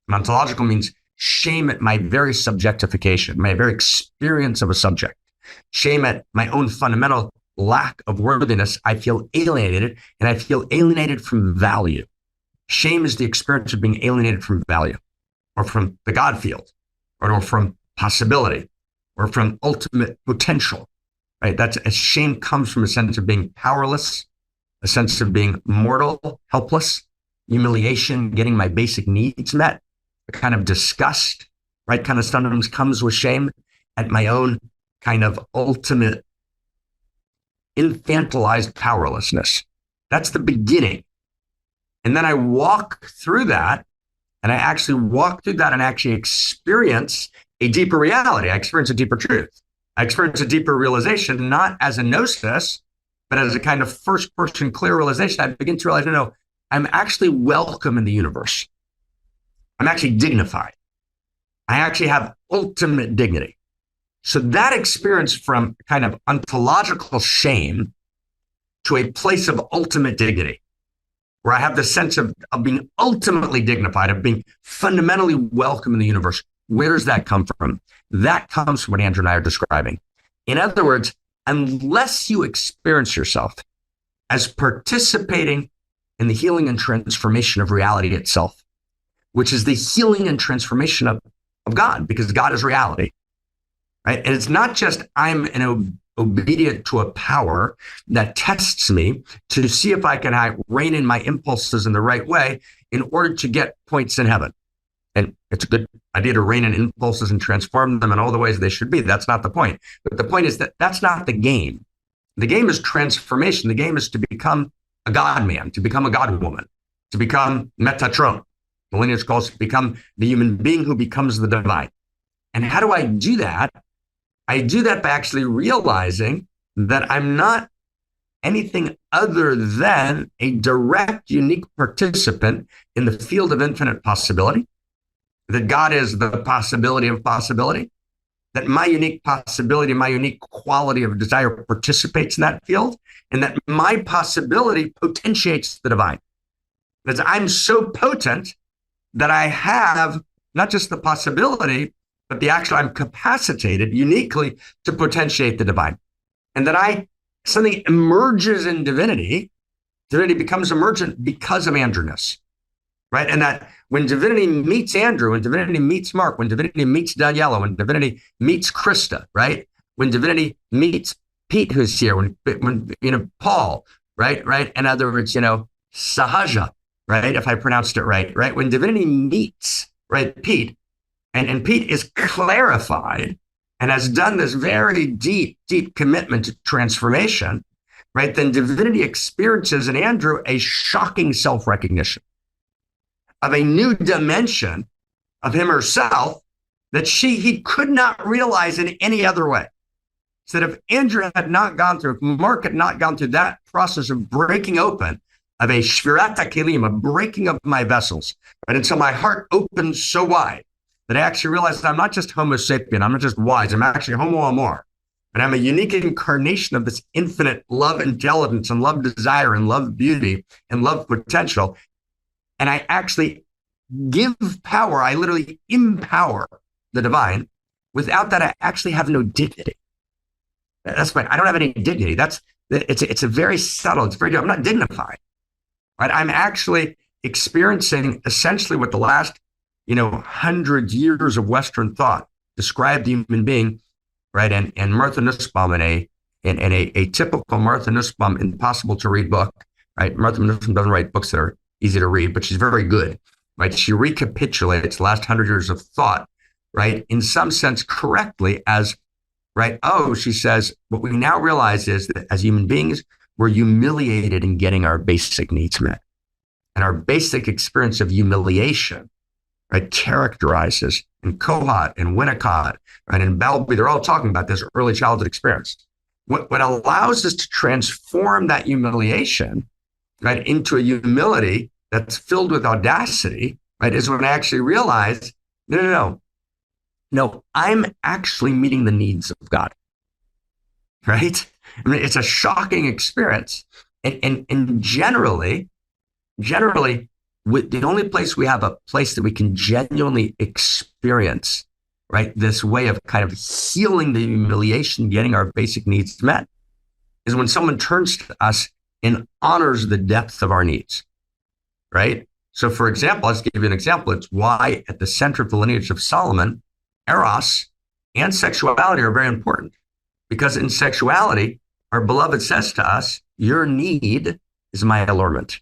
Speaker 2: And ontological means shame at my very subjectification, my very experience of a subject. Shame at my own fundamental lack of worthiness. I feel alienated, and I feel alienated from value. Shame is the experience of being alienated from value, or from the God field, or from possibility, or from ultimate potential, right? That's a shame comes from a sense of being powerless, a sense of being mortal, helpless, humiliation, getting my basic needs met, a kind of disgust, right? Kind of sometimes comes with shame at my own kind of ultimate infantilized powerlessness. That's the beginning. And then I walk through that, and I actually walk through that and actually experience a deeper reality. I experience a deeper truth. I experience a deeper realization, not as a gnosis, but as a kind of first-person clear realization. I begin to realize, no, I'm actually welcome in the universe. I'm actually dignified. I actually have ultimate dignity. So that experience from kind of ontological shame to a place of ultimate dignity, where I have the sense of being ultimately dignified, of being fundamentally welcome in the universe. Where does that come from? That comes from what Andrew and I are describing. In other words, unless you experience yourself as participating in the healing and transformation of reality itself, which is the healing and transformation of God, because God is reality, right? And it's not just I'm obedient to a power that tests me to see if I can rein in my impulses in the right way in order to get points in heaven. And it's a good idea to rein in impulses and transform them in all the ways they should be. That's not the point. But the point is that that's not the game. The game is transformation. The game is to become a God man, to become a God woman, to become Metatron. The lineage calls to become the human being who becomes the divine. And how do I do that? I do that by actually realizing that I'm not anything other than a direct, unique participant in the field of infinite possibility, that God is the possibility of possibility, that my unique possibility, my unique quality of desire participates in that field, and that my possibility potentiates the divine. Because I'm so potent that I have not just the possibility, but I'm capacitated uniquely to potentiate the divine. And that something emerges in divinity becomes emergent because of Andrewness, right? And that when divinity meets Andrew, when divinity meets Mark, when divinity meets Daniela, when divinity meets Krista, right? When divinity meets Pete, who's here, when Paul, right? In other words, Sahaja, right? If I pronounced it right? When divinity meets, right, Pete, and Pete is clarified and has done this very deep, deep commitment to transformation, right? Then divinity experiences in Andrew a shocking self-recognition of a new dimension of him herself that he could not realize in any other way. So that if Andrew had not gone through, if Mark had not gone through that process of breaking open, of a shvirata kelim, a breaking of my vessels, right? Until my heart opened so wide that I actually realized that I'm not just Homo sapien, I'm not just wise, I'm actually Homo amor. And I'm a unique incarnation of this infinite love intelligence and love desire and love beauty and love potential. And I actually give power, I literally empower the divine. Without that, I actually have no dignity. That's my, I don't have any dignity. It's a very subtle, it's very, I'm not dignified, right? I'm actually experiencing essentially what the last, 100 years of Western thought described the human being, right? And Martha Nussbaum in a typical Martha Nussbaum impossible to read book, right? Martha Nussbaum doesn't write books that are easy to read, but she's very good, right? She recapitulates the last 100 years of thought, right? In some sense correctly as, right? Oh, she says, what we now realize is that as human beings, we're humiliated in getting our basic needs met. And our basic experience of humiliation, right, characterizes in Kohut and Winnicott, right, and Bowlby, they're all talking about this early childhood experience. What allows us to transform that humiliation, right, into a humility that's filled with audacity, right, is when I actually realize, no, I'm actually meeting the needs of God, right? I mean, it's a shocking experience. And generally, the only place we have a place that we can genuinely experience, right, this way of kind of healing the humiliation, getting our basic needs met, is when someone turns to us and honors the depth of our needs, right? So for example, let's give you an example. It's why at the center of the lineage of Solomon, Eros and sexuality are very important, because in sexuality, our beloved says to us, your need is my allurement.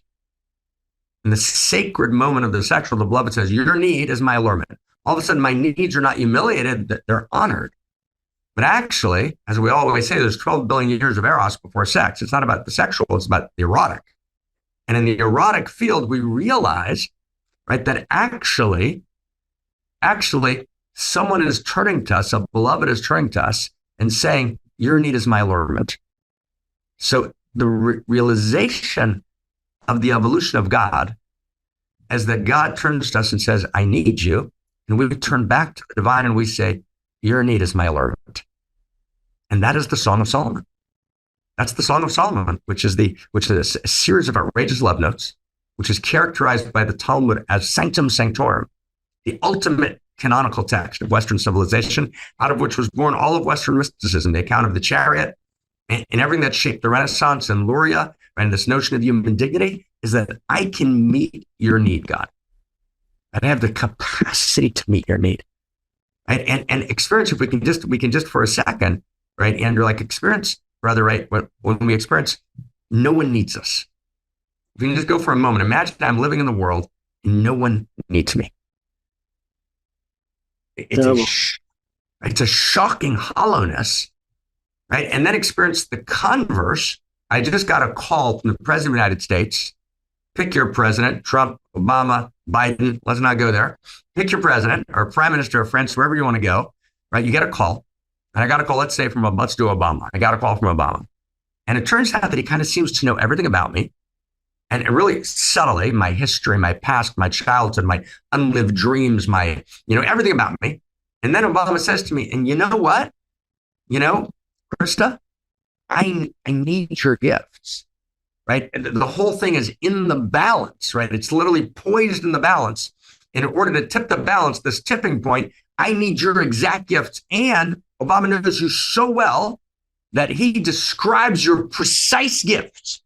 Speaker 2: In the sacred moment of the sexual, the beloved says, your need is my allurement. All of a sudden, my needs are not humiliated, they're honored. But actually, as we always say, there's 12 billion years of Eros before sex. It's not about the sexual, it's about the erotic. And in the erotic field, we realize, right, that actually, someone is turning to us, a beloved is turning to us and saying, your need is my allurement. So the realization of the evolution of God as that God turns to us and says, I need you. And we turn back to the divine and we say, your need is my allurement. And that is the Song of Solomon. That's the Song of Solomon, which is a series of outrageous love notes, which is characterized by the Talmud as sanctum sanctorum, the ultimate canonical text of Western civilization, out of which was born all of Western mysticism, the account of the chariot and everything that shaped the Renaissance and Luria, and this notion of human dignity is that I can meet your need, God. I have the capacity to meet your need. Right? And experience, if we can just for a second, right, Andrew, like experience, brother, right, when we experience, no one needs us. If we can just go for a moment, imagine I'm living in the world and no one needs me. It's a shocking hollowness, right? And then experience the converse. I just got a call from the president of the United States. Pick your president, Trump, Obama, Biden. Let's not go there. Pick your president or prime minister of France, wherever you want to go, right? You get a call. And I got a call, let's say let's do Obama. I got a call from Obama. And it turns out that he kind of seems to know everything about me. And really subtly, my history, my past, my childhood, my unlived dreams, my, everything about me. And then Obama says to me, and you know what? Krista, I need your gifts, right? And the whole thing is in the balance, right? It's literally poised in the balance. And in order to tip the balance, this tipping point, I need your exact gifts. And Obama knows you so well that he describes your precise gifts.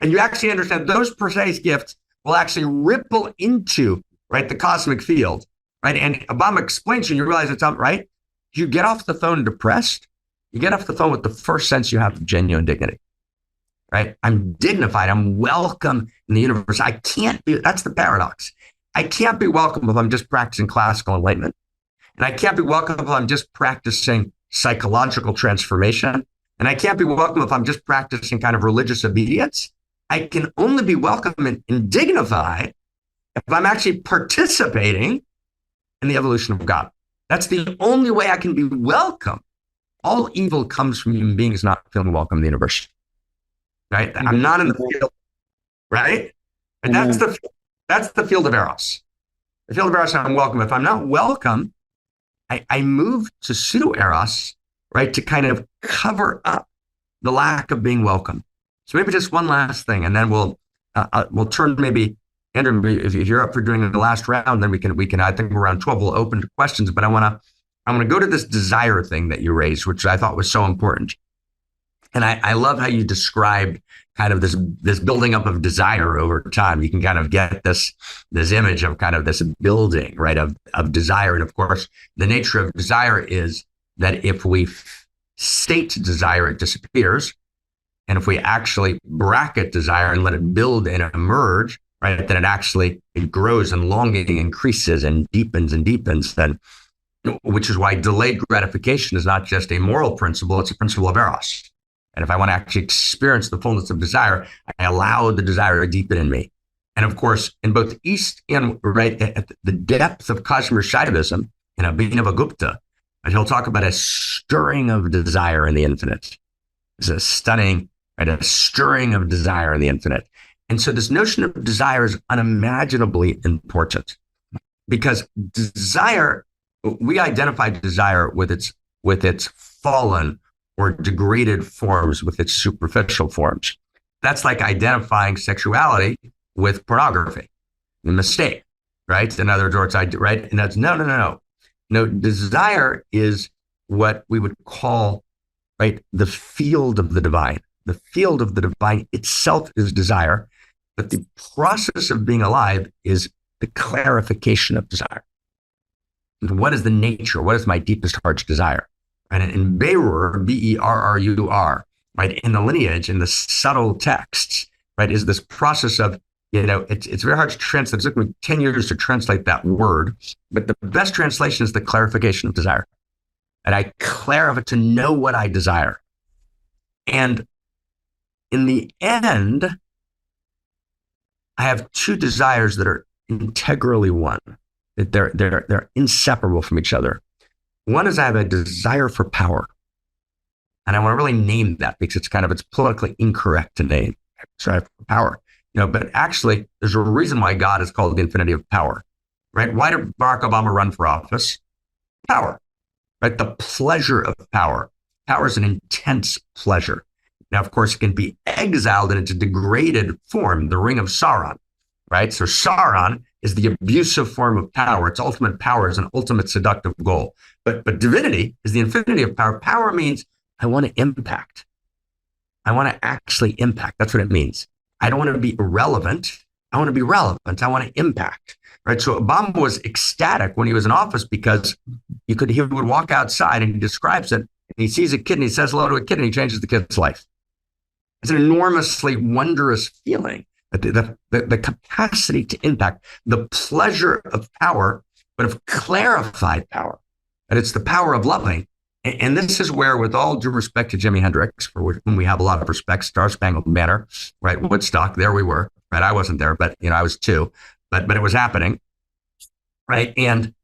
Speaker 2: And you actually understand those precise gifts will actually ripple into, right, the cosmic field, right? And Obama explains, and you realize it's not right. You get off the phone depressed. You get off the phone with the first sense you have of genuine dignity, right? I'm dignified. I'm welcome in the universe. That's the paradox. I can't be welcome if I'm just practicing classical enlightenment. And I can't be welcome if I'm just practicing psychological transformation. And I can't be welcome if I'm just practicing kind of religious obedience. I can only be welcome and dignified if I'm actually participating in the evolution of God. That's the only way I can be welcome. All evil comes from human beings not feeling welcome in the universe, right? I'm not in the field, right? And that's the field of Eros. The field of Eros, I'm welcome. If I'm not welcome, I move to pseudo-Eros, right, to kind of cover up the lack of being welcome. So maybe just one last thing, and then we'll turn maybe, Andrew, if you're up for doing the last round, then we can. I think around 12 we'll open to questions. But I want to go to this desire thing that you raised, which I thought was so important. And I love how you described kind of this building up of desire over time. You can kind of get this image of kind of this building, right, of desire. And of course, the nature of desire is that if we state desire, it disappears. And if we actually bracket desire and let it build and emerge, right, then it grows and longing increases and deepens. Then, which is why delayed gratification is not just a moral principle, it's a principle of eros. And if I want to actually experience the fullness of desire, I allow the desire to deepen in me. And of course, in both East and right at the depth of cosmic Shaivism in Abhinavagupta, he'll talk about a stirring of desire in the infinite. It's a stunning, right, a stirring of desire in the infinite. And so this notion of desire is unimaginably important because desire, we identify desire with its fallen or degraded forms, with its superficial forms. That's like identifying sexuality with pornography. A mistake, right? In other words, right? And that's no. No, desire is what we would call, right, the field of the divine. The field of the divine itself is desire, but the process of being alive is the clarification of desire. What is the nature? What is my deepest heart's desire? And in Berur, B-E-R-R-U-R, right, in the lineage, in the subtle texts, right, is this process of, it's very hard to translate. It took me 10 years to translate that word, but the best translation is the clarification of desire. And I clarify to know what I desire. And in the end, I have two desires that are integrally one, that they're inseparable from each other. One is I have a desire for power. And I want to really name that because it's politically incorrect to name. So I have power, but actually there's a reason why God is called the infinity of power, right? Why did Barack Obama run for office? Power, right? The pleasure of power. Power is an intense pleasure. Now, of course, it can be exiled in its degraded form, the ring of Sauron, right? So Sauron is the abusive form of power. Its ultimate power is an ultimate seductive goal. But divinity is the infinity of power. Power means I want to impact. I want to actually impact. That's what it means. I don't want to be irrelevant. I want to be relevant. I want to impact, right? So Obama was ecstatic when he was in office because he would walk outside and he describes it. And he sees a kid and he says hello to a kid and he changes the kid's life. It's an enormously wondrous feeling. The capacity to impact, the pleasure of power, but of clarified power. And it's the power of loving. And this is where, with all due respect to Jimi Hendrix, for whom we have a lot of respect, Star Spangled Banner, right? Woodstock, there we were, right? I wasn't there, but I was too, but it was happening, right? And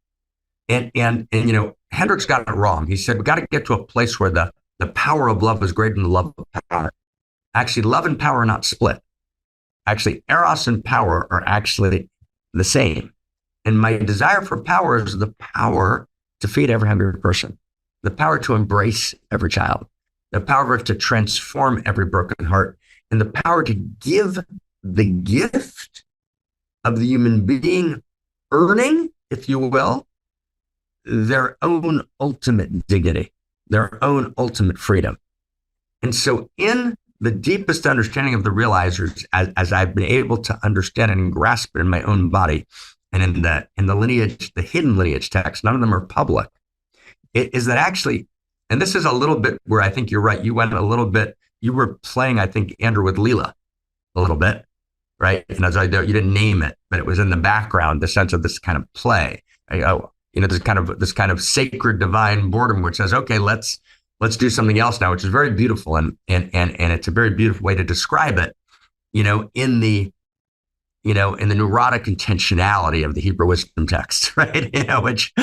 Speaker 2: Hendrix got it wrong. He said, we got to get to a place where the power of love is greater than the love of power. Actually, love and power are not split. Actually, eros and power are actually the same. And my desire for power is the power to feed every hungry person, the power to embrace every child, the power to transform every broken heart, and the power to give the gift of the human being earning, if you will, their own ultimate dignity, their own ultimate freedom. And so in the deepest understanding of the realizers, as I've been able to understand and grasp it in my own body, and in the lineage, the hidden lineage texts, none of them are public, it is that actually, and this is a little bit where I think you're right, you went a little bit, you were playing, I think, Andrew, with Leela a little bit, right? And as you didn't name it, but it was in the background, the sense of this kind of play, this kind of sacred divine boredom, which says, okay, let's do something else now, which is very beautiful. And it's a very beautiful way to describe it, in the neurotic intentionality of the Hebrew wisdom text, right? Which,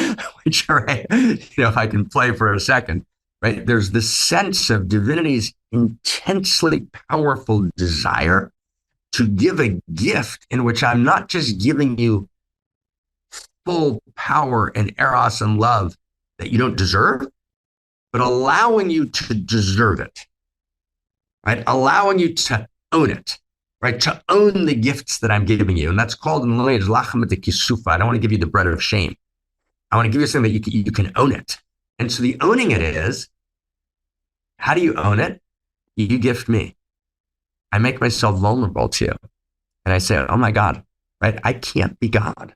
Speaker 2: right, if I can play for a second, right? There's this sense of divinity's intensely powerful desire to give a gift in which I'm not just giving you full power and eros and love that you don't deserve, but allowing you to deserve it, right? Allowing you to own it, right? To own the gifts that I'm giving you. And that's called in the lineage, lachem kisufa. I don't want to give you the bread of shame. I want to give you something that you can own it. And so the owning it is, how do you own it? you gift me. I make myself vulnerable to you. And I say, oh my God, right? I can't be God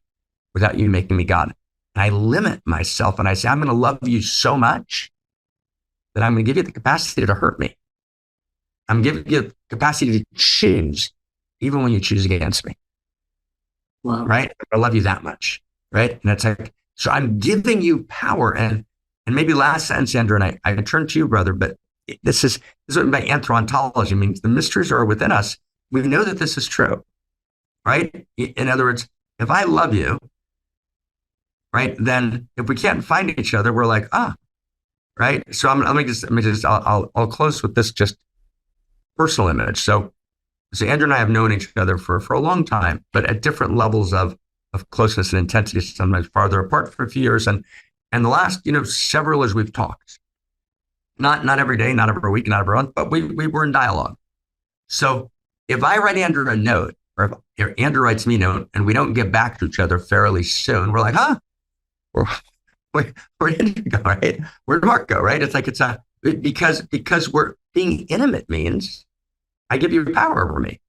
Speaker 2: without you making me God. And I limit myself and I say, I'm going to love you so much that I'm going to give you the capacity to hurt me. I'm giving you the capacity to choose, even when you choose against me.
Speaker 3: Wow.
Speaker 2: Right? I love you that much. Right? And it's like, so I'm giving you power. And maybe last sentence, Andrew, and I turn to you, brother, but this is what my anthropontology means. The mysteries are within us. We know that this is true. Right? In other words, if I love you, right, then if we can't find each other, we're like, right? So I'll close with this just personal image. So Andrew and I have known each other for a long time, but at different levels of closeness and intensity, sometimes farther apart for a few years. And the last, several as we've talked, not every day, not every week, not every month, but we were in dialogue. So if I write Andrew a note, or if Andrew writes me a note, and we don't get back to each other fairly soon, we're like, where did you go, right? Where did Marc go, right? It's like, because we're being intimate means I give you power over me,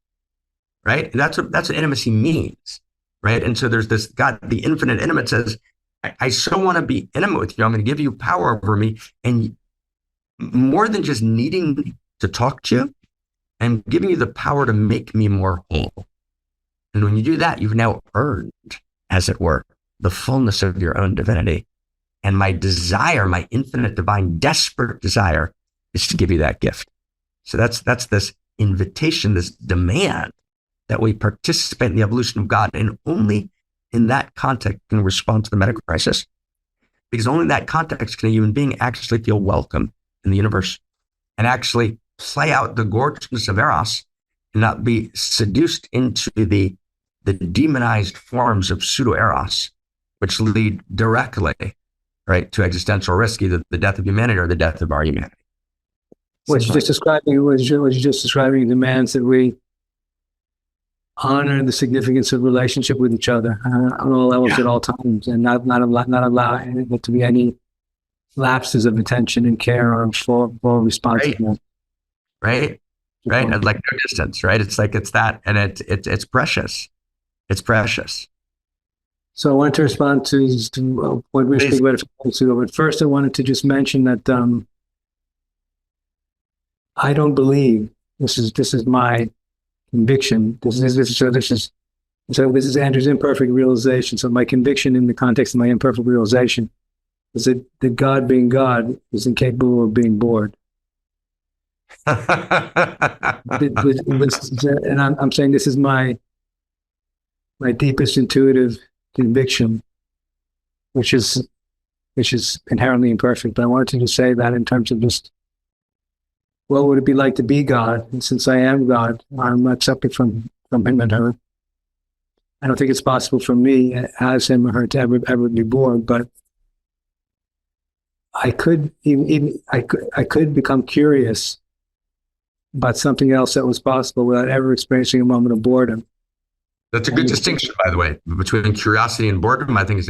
Speaker 2: right? And that's what intimacy means, right? And so there's this God, the infinite intimate says, I so want to be intimate with you. I'm going to give you power over me. And more than just needing to talk to you, I'm giving you the power to make me more whole. And when you do that, you've now earned, as it were, the fullness of your own divinity. And my desire, my infinite, divine, desperate desire is to give you that gift. So that's this invitation, this demand that we participate in the evolution of God. And only in that context can we respond to the meta crisis. Because only in that context can a human being actually feel welcome in the universe and actually play out the gorgeousness of Eros and not be seduced into the demonized forms of pseudo-Eros, which lead directly, right, to existential risk, either the death of humanity or the death of our humanity.
Speaker 3: What you're just describing demands that we honor the significance of relationship with each other on all levels at all times, and not allow there to be any lapses of attention and care or full responsiveness.
Speaker 2: Right. And like no distance, right? It's like, it's that, and it's precious. It's precious.
Speaker 3: So I wanted to respond to what we were speaking about a few minutes ago. But first, I wanted to just mention that I don't believe this is my conviction. This is Andrew's imperfect realization. So my conviction in the context of my imperfect realization is that God, being God, is incapable of being bored. And I'm saying this is my deepest intuitive conviction, which is inherently imperfect. But I wanted to just say that in terms of just, what would it be like to be God? And since I am God, I'm not separate from him and her. I don't think it's possible for me as him or her to ever be bored, but I could become curious about something else that was possible without ever experiencing a moment of boredom.
Speaker 2: That's a good distinction, by the way, between curiosity and boredom. I think it's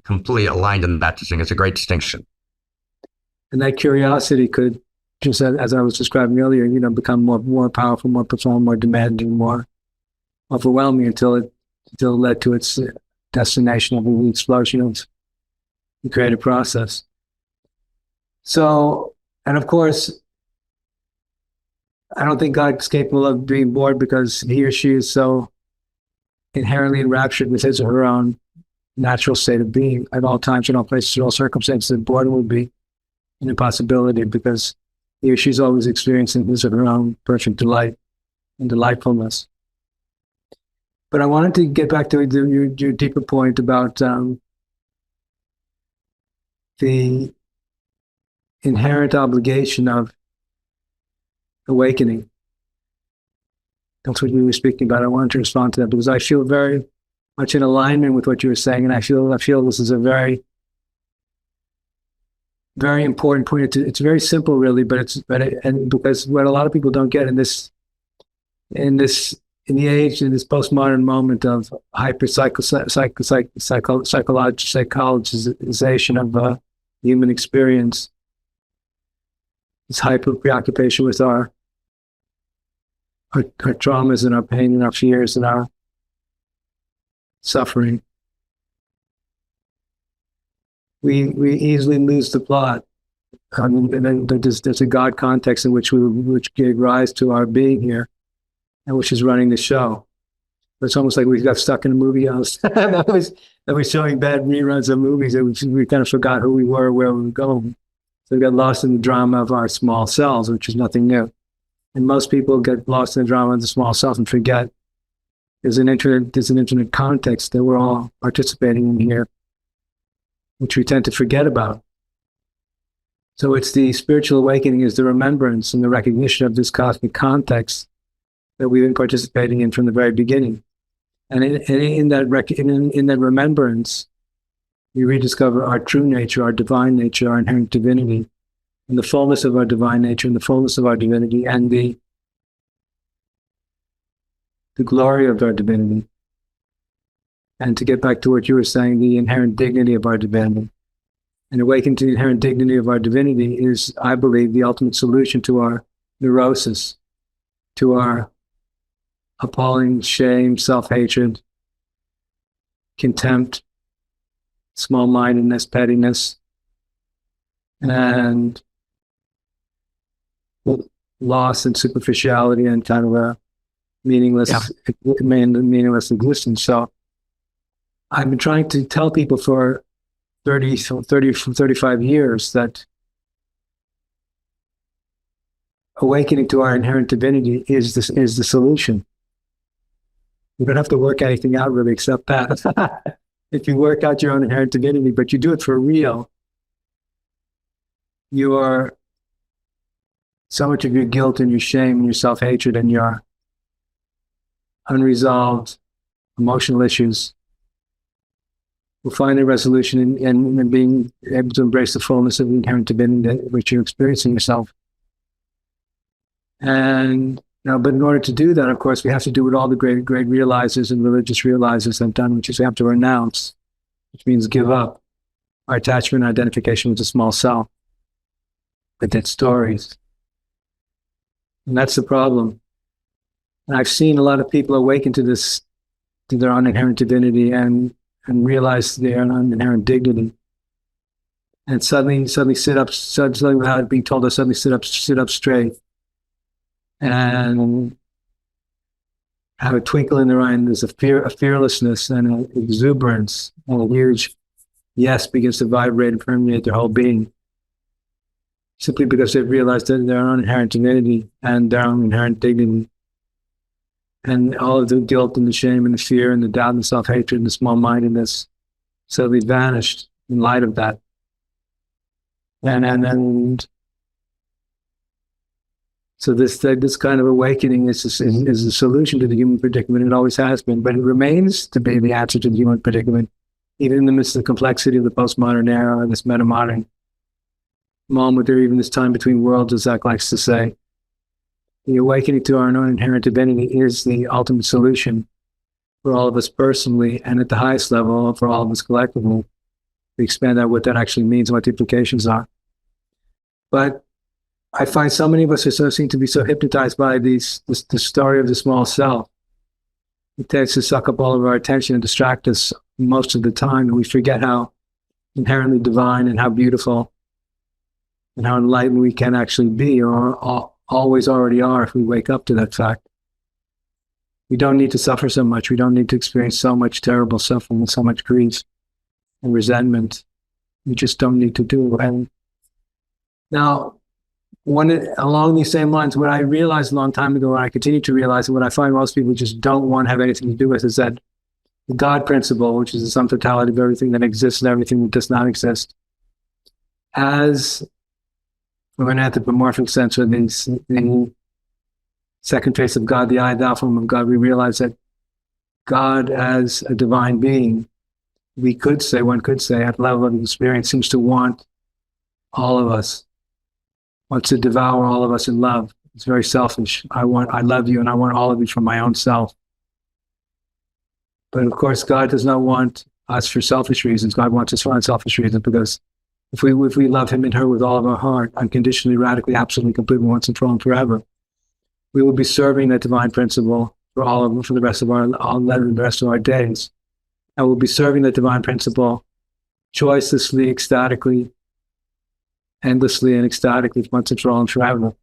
Speaker 2: completely aligned in that distinction. It's a great distinction.
Speaker 3: And that curiosity could, just as I was describing earlier, become more powerful, more profound, more demanding, more overwhelming until it led to its destination of the explosion of the creative process. So, and of course, I don't think God's capable of being bored because he or she is so inherently enraptured with his or her own natural state of being at all times, in all places, in all circumstances, that boredom would be an impossibility because he or she's always experiencing his or her own perfect delight and delightfulness. But I wanted to get back to your deeper point about the inherent obligation of awakening. That's what you were speaking about. I wanted to respond to that because I feel very much in alignment with what you were saying, and I feel this is a very, very important point. It's very simple, really, but because what a lot of people don't get in the age, in this postmodern moment of hyper psychologization of human experience, this hyper preoccupation with our our traumas and our pain and our fears and our suffering, we easily lose the plot. I mean, and then there's a God context in which gave rise to our being here, and which is running the show. But it's almost like we got stuck in a movie house that was showing bad reruns of movies, and we kind of forgot who we were, where we were going. So we got lost in the drama of our small selves, which is nothing new. And most people get lost in the drama of the small self and forget there's an infinite context that we're all participating in here, which we tend to forget about. So it's the spiritual awakening is the remembrance and the recognition of this cosmic context that we've been participating in from the very beginning. And in that remembrance, we rediscover our true nature, our divine nature, our inherent divinity, and the fullness of our divine nature and the fullness of our divinity and the glory of our divinity. And to get back to what you were saying, the inherent dignity of our divinity. And awakening to the inherent dignity of our divinity is, I believe, the ultimate solution to our neurosis, to our appalling shame, self-hatred, contempt, small-mindedness, pettiness, and loss and superficiality and kind of a meaningless existence. So I've been trying to tell people for 35 years that awakening to our inherent divinity is the solution. You don't have to work anything out really except that. If you work out your own inherent divinity, but you do it for real, you are so much of your guilt and your shame and your self-hatred and your unresolved emotional issues will find a resolution in being able to embrace the fullness of the inherent divinity which you're experiencing yourself. And but in order to do that, of course, we have to do what all the great realizers and religious realizers have done, which is we have to renounce, which means give up our attachment and identification with the small self, with its stories. And that's the problem. And I've seen a lot of people awaken to their own inherent divinity and realize their own inherent dignity. And suddenly sit up, suddenly without being told, suddenly sit up straight. And have a twinkle in their eye, and there's a fearlessness and an exuberance, and a huge yes begins to vibrate and permeate their whole being. Simply because they've realized that their own inherent divinity and their own inherent dignity, and all of the guilt and the shame and the fear and the doubt and the self-hatred and the small-mindedness suddenly vanished in light of that. And so this kind of awakening is a solution to the human predicament. It always has been, but it remains to be the answer to the human predicament, even in the midst of the complexity of the postmodern era or this metamodern moment, or even this time between worlds, as Zach likes to say. The awakening to our own inherent divinity is the ultimate solution for all of us personally, and at the highest level for all of us collectively. We expand out what that actually means and what the implications are. But I find so many of us seem to be so hypnotized by the story of the small self. It tends to suck up all of our attention and distract us most of the time, and we forget how inherently divine and how beautiful and how enlightened we can actually be, or always already are if we wake up to that fact. We don't need to suffer so much. We don't need to experience so much terrible suffering and so much grief and resentment. We just don't need to do. And now, along these same lines, what I realized a long time ago, and I continue to realize, and what I find most people just don't want to have anything to do with, is that the God principle, which is the sum totality of everything that exists and everything that does not exist, has, from an anthropomorphic sense, or the second face of God, the I, thou form of God, we realize that God as a divine being, one could say, at the level of experience, seems to want all of us, wants to devour all of us in love. It's very selfish. I love you, and I want all of you for my own self. But of course, God does not want us for selfish reasons. God wants us for unselfish reasons, because if we love him and her with all of our heart, unconditionally, radically, absolutely, completely, once and for all and forever, we will be serving that divine principle for the rest of our days. And we'll be serving that divine principle choicelessly, ecstatically, endlessly and ecstatically, once and for all and forever.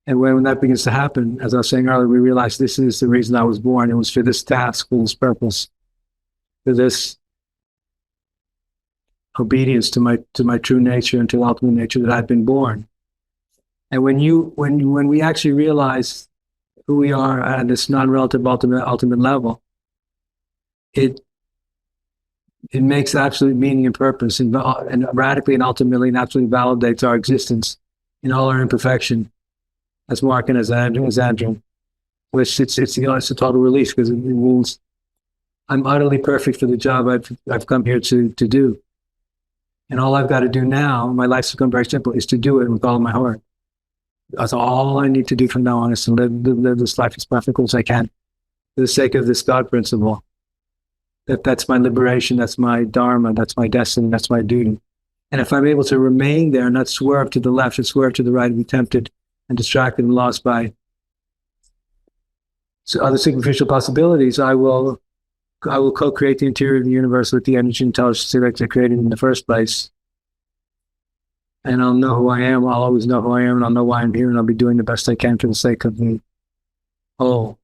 Speaker 3: And when that begins to happen, as I was saying earlier, we realize this is the reason I was born. It was for this task, for this purpose, for this obedience to my true nature and to the ultimate nature that I've been born. And when we actually realize who we are at this non-relative ultimate level, it makes absolute meaning and purpose, and radically and ultimately and absolutely validates our existence in all our imperfection, as Marc and as Andrew. Which it's a total release, because it means I'm utterly perfect for the job I've come here to do. And all I've got to do now, my life's become very simple, is to do it with all of my heart. That's all I need to do from now on, is to live this life as perfectly as I can, for the sake of this God principle. That's my liberation, that's my dharma, that's my destiny, that's my duty. And if I'm able to remain there and not swerve to the left and swerve to the right and be tempted and distracted and lost by other superficial possibilities, I will co-create the interior of the universe with the energy and intelligence that I created in the first place. And I'll know who I am. I'll always know who I am, and I'll know why I'm here, and I'll be doing the best I can for the sake of the whole.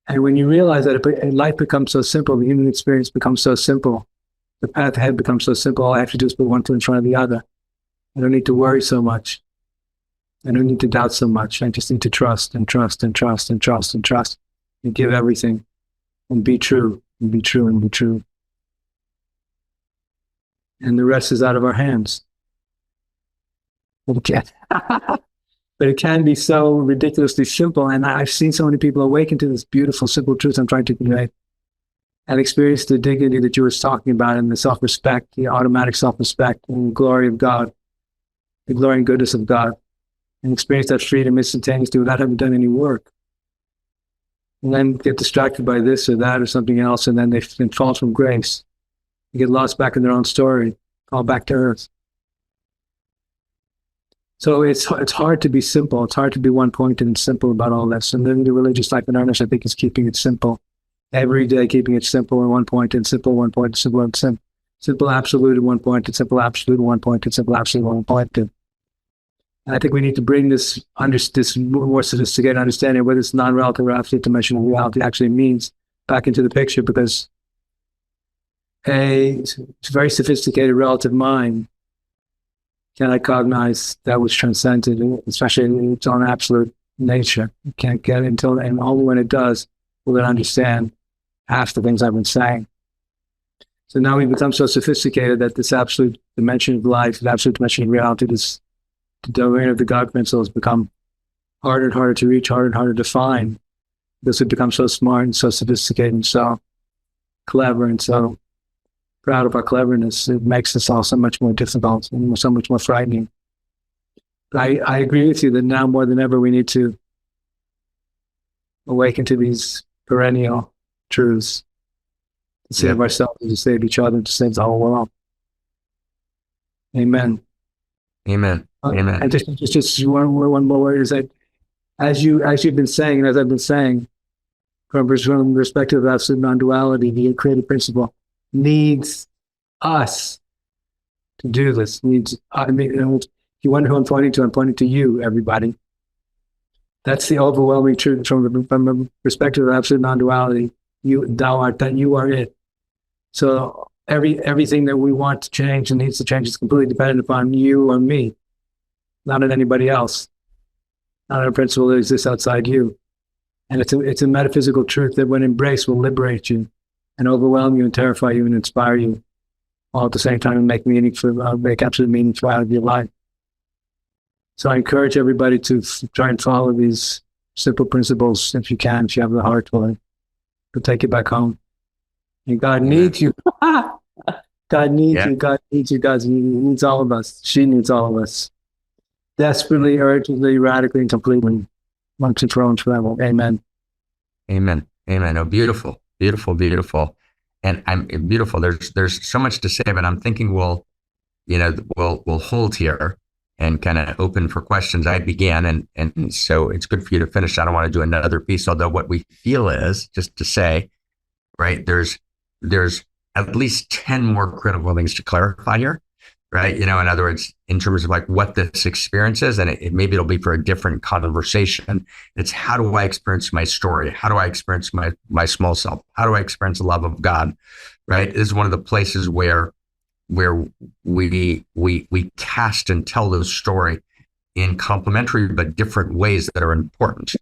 Speaker 3: And when you realize that life becomes so simple, the human experience becomes so simple, the path ahead becomes so simple, all I have to do is put one foot in front of the other. I don't need to worry so much. I don't need to doubt so much. I just need to trust and trust and trust and trust and trust and give everything and be true and be true and be true. And the rest is out of our hands. But it can be so ridiculously simple. And I've seen so many people awaken to this beautiful, simple truth I'm trying to convey, and experience the dignity that you were talking about, and the self-respect, the automatic self-respect, and the glory of God, the glory and goodness of God, and experience that freedom instantaneously without having done any work. And then get distracted by this or that or something else, and then they fall from grace. They get lost back in their own story, fall back to earth. So it's hard to be simple. It's hard to be one-pointed and simple about all this. And then the religious life in earnest, I think, is keeping it simple. Every day, keeping it simple and one-pointed, simple, one-pointed, simple, and simple, absolute, and one-pointed, simple, absolute, and one-pointed, simple, absolute, and one-pointed. And I think we need to bring this more sophisticated understanding of what this non-relative or absolute dimension of reality actually means back into the picture, because a very sophisticated relative mind cannot cognize that which transcended, especially in its own absolute nature. It can't get it until, and only when it does will it understand half the things I've been saying. So now we've become so sophisticated that this absolute dimension of life, the absolute dimension of reality, this the domain of the God principle, has become harder and harder to reach, harder and harder to find, because we've become so smart and so sophisticated and so clever and so proud of our cleverness. It makes us all so much more difficult and so much more frightening. But I agree with you that now more than ever we need to awaken to these perennial truths to save ourselves, to save each other, to save the whole world. Amen.
Speaker 2: Amen. Amen.
Speaker 3: And just one more word is that, as you've been saying, and as I've been saying, from the perspective of absolute non-duality, the creative principle needs us to do this. If you wonder who I'm pointing to you, everybody. That's the overwhelming truth from the perspective of absolute non-duality. Thou art that, you are it. So everything that we want to change and needs to change is completely dependent upon you or me, not on anybody else, not on a principle that exists outside you. And it's a metaphysical truth that, when embraced, will liberate you and overwhelm you and terrify you and inspire you, all at the same time, and make absolute meaningful out of your life. So I encourage everybody to try and follow these simple principles if you can, if you have the heart for it. But take it back home. And God needs you. God needs you. God needs you, guys. He needs all of us. She needs all of us. Desperately, urgently, radically, and completely. Once and for all and forever. Amen.
Speaker 2: Amen. Amen. Oh, beautiful. Beautiful, beautiful. And I'm beautiful. There's so much to say, but I'm thinking we'll hold here. and kind of open for questions. I began, and so it's good for you to finish. I don't want to do another piece, although what we feel is, just to say, right, there's at least 10 more critical things to clarify here, right? In other words, in terms of like what this experience is, and maybe it'll be for a different conversation. It's how do I experience my story? How do I experience my small self? How do I experience the love of God, right? This is one of the places where we cast and tell the story in complementary but different ways that are important.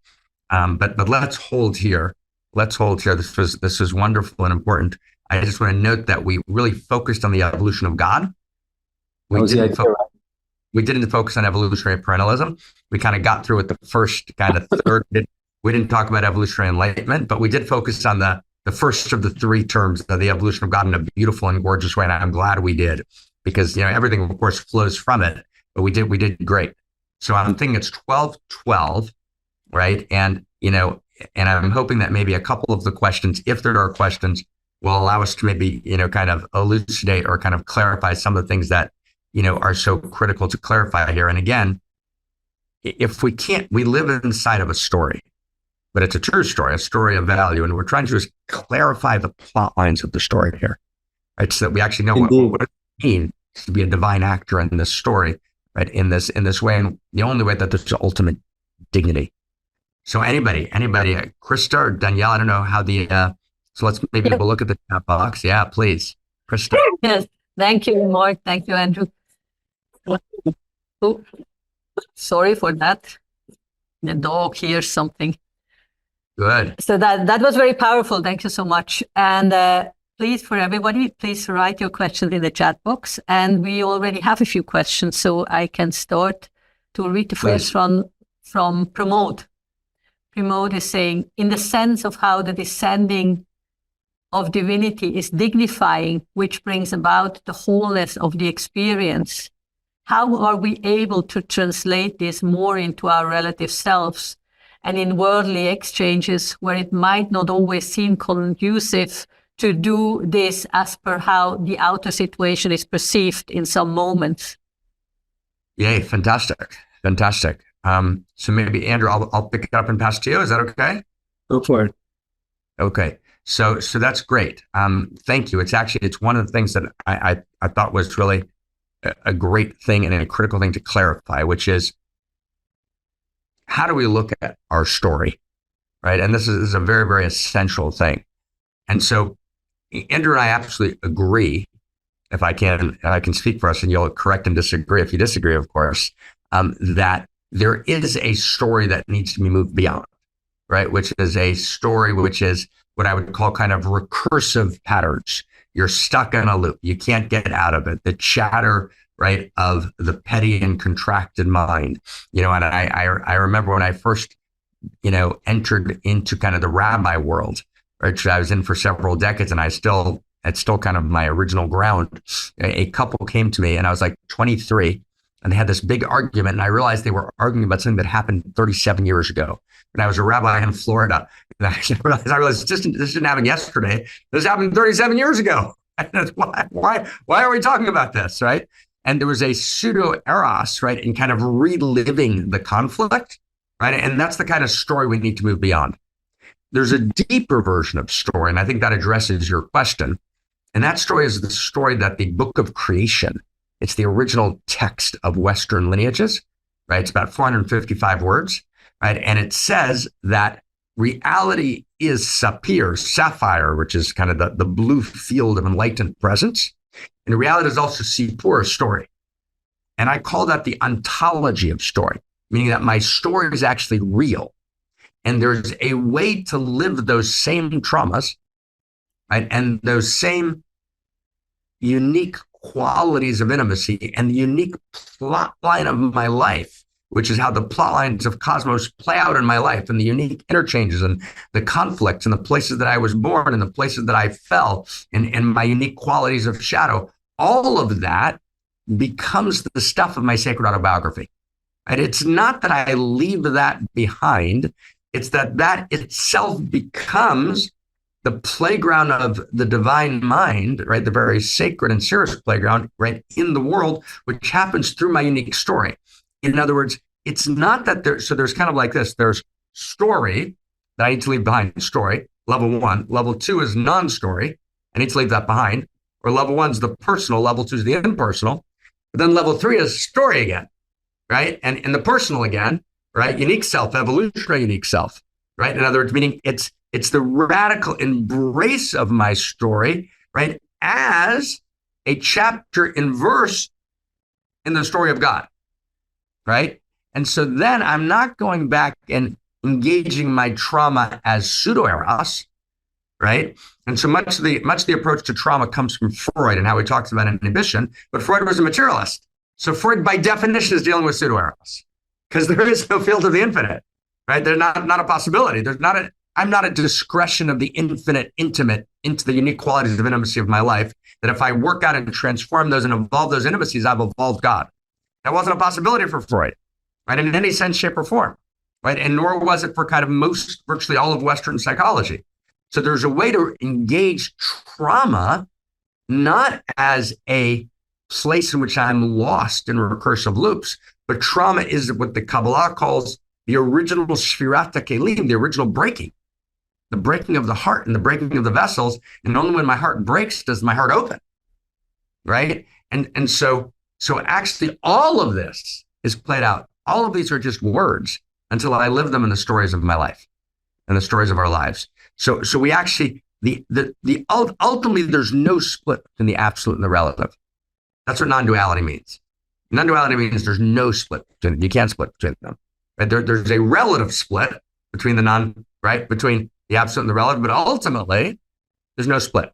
Speaker 2: But let's hold here. This was wonderful and important. I just want to note that we really focused on the evolution of God. We didn't focus on evolutionary perennialism. We kind of got through with the first kind of third. We didn't talk about evolutionary enlightenment, but we did focus on the first of the three terms of the evolution of God in a beautiful and gorgeous way. And I'm glad we did, because everything of course flows from it, but we did great. So I'm thinking it's 12:12, right? And and I'm hoping that maybe a couple of the questions, if there are questions, will allow us to maybe kind of elucidate or kind of clarify some of the things that are so critical to clarify here. And again, if we can't, we live inside of a story, but it's a true story, a story of value. And we're trying to just clarify the plot lines of the story here, right? So that we actually know what it means to be a divine actor in this story, right? In this way, and the only way that there's ultimate dignity. So anybody, Krista or Danielle, I don't know how so let's maybe we'll look at the chat box. Yeah, please, Krista.
Speaker 1: Yes, thank you, Mark. Thank you, Andrew. Oh, sorry for that. The dog hears something.
Speaker 2: Good.
Speaker 1: So that was very powerful. Thank you so much. And please, for everybody, please write your questions in the chat box. And we already have a few questions, so I can start to read the first one from Pramod. Pramod is saying, in the sense of how the descending of divinity is dignifying, which brings about the wholeness of the experience, how are we able to translate this more into our relative selves and in worldly exchanges where it might not always seem conducive to do this as per how the outer situation is perceived in some moments?
Speaker 2: Yay, fantastic. So maybe Andrew, I'll pick it up and pass it to you. Is that okay?
Speaker 3: Go for it.
Speaker 2: Okay. So that's great. Thank you. It's one of the things that I thought was really a great thing and a critical thing to clarify, which is how do we look at our story, right? And this is a very, very essential thing. And so Andrew and I absolutely agree, if I can speak for us, and you'll correct and disagree if you disagree, of course, that there is a story that needs to be moved beyond, right? Which is a story which is what I would call kind of recursive patterns. You're stuck in a loop. You can't get out of it. The chatter, right, of the petty and contracted mind. And I remember when I first, entered into kind of the rabbi world, which I was in for several decades, and it's still kind of my original ground. A couple came to me, and I was like 23, and they had this big argument, and I realized they were arguing about something that happened 37 years ago. And I was a rabbi in Florida. And I realized this didn't happen yesterday. This happened 37 years ago. And that's why are we talking about this, right? And there was a pseudo eros, right, in kind of reliving the conflict, right? And that's the kind of story we need to move beyond. There's a deeper version of story, and I think that addresses your question. And that story is the story that the book of creation, it's the original text of Western lineages, right? It's about 455 words, right? And it says that reality is sapphire, which is kind of the blue field of enlightened presence. And reality is also Sipur, story. And I call that the ontology of story, meaning that my story is actually real. And there's a way to live those same traumas, right? And those same unique qualities of intimacy and the unique plot line of my life, which is how the plot lines of cosmos play out in my life, and the unique interchanges and the conflicts and the places that I was born and the places that I fell, and my unique qualities of shadow. All of that becomes the stuff of my sacred autobiography. And it's not that I leave that behind. It's that itself becomes the playground of the divine mind, right? The very sacred and serious playground, right, in the world, which happens through my unique story. In other words, it's not that there's kind of like this. There's story that I need to leave behind, story, level 1. Level 2 is non-story. I need to leave that behind. Or level 1 is the personal, level 2 is the impersonal. But then level 3 is story again, right? And in the personal again, right? Unique self, evolutionary unique self, right? In other words, meaning it's the radical embrace of my story, right? As a chapter and verse in the story of God, right? And so then I'm not going back and engaging my trauma as pseudo-eros, right? And so much of the approach to trauma comes from Freud and how he talks about inhibition, but Freud was a materialist. So Freud, by definition, is dealing with pseudo-eros because there is no field of the infinite, right? There's not a possibility. I'm not a discretion of the infinite intimate into the unique qualities of intimacy of my life, that if I work out and transform those and evolve those intimacies, I've evolved God. That wasn't a possibility for Freud, right? In any sense, shape, or form, right? And nor was it for kind of virtually all of Western psychology. So there's a way to engage trauma, not as a place in which I'm lost in recursive loops, but trauma is what the Kabbalah calls the original Shvirata Kelim, the original breaking. The breaking of the heart and the breaking of the vessels. And only when my heart breaks does my heart open, right? And so actually all of this is played out. All of these are just words until I live them in the stories of my life and the stories of our lives. So we actually, ultimately there's no split in the absolute and the relative. That's what non-duality means. Non-duality means there's no split between them. You can't split between them. Right? There's a relative split between between the absolute and the relative, but ultimately there's no split,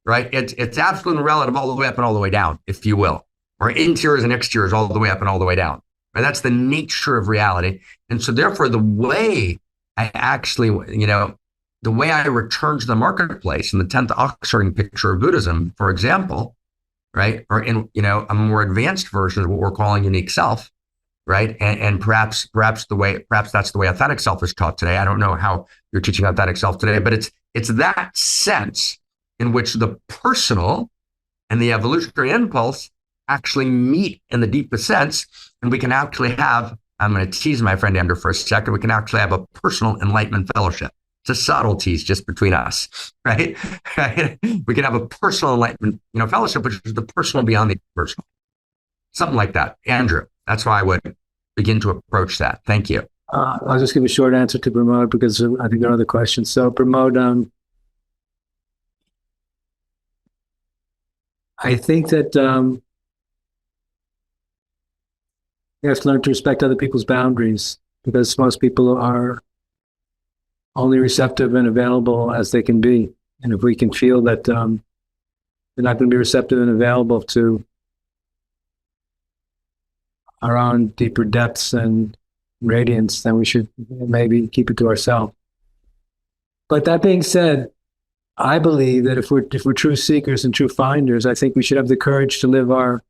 Speaker 2: right? It's absolute and relative all the way up and all the way down, if you will, or interiors and exteriors all the way up and all the way down, right? That's the nature of reality. And so therefore the way I actually, the way I return to the marketplace in the 10th Oxford picture of Buddhism, for example, right? Or in, a more advanced version of what we're calling unique self, right? And perhaps that's the way authentic self is taught today. I don't know how you're teaching authentic self today, but it's that sense in which the personal and the evolutionary impulse actually meet in the deepest sense. And we can actually have, I'm going to tease my friend Andrew for a second, we can actually have a personal enlightenment fellowship. It's a subtleties just between us, right? We can have a personal enlightenment, fellowship, which is the personal beyond the personal. Something like that. Andrew, that's how I would begin to approach that. Thank you.
Speaker 3: I'll just give a short answer to Pramod because I think there are other questions. So Pramod, I think that you have to learn to respect other people's boundaries because most people are only receptive and available as they can be. And if we can feel that they're not going to be receptive and available to our own deeper depths and radiance, then we should maybe keep it to ourselves. But that being said, I believe that if we're true seekers and true finders, I think we should have the courage to live our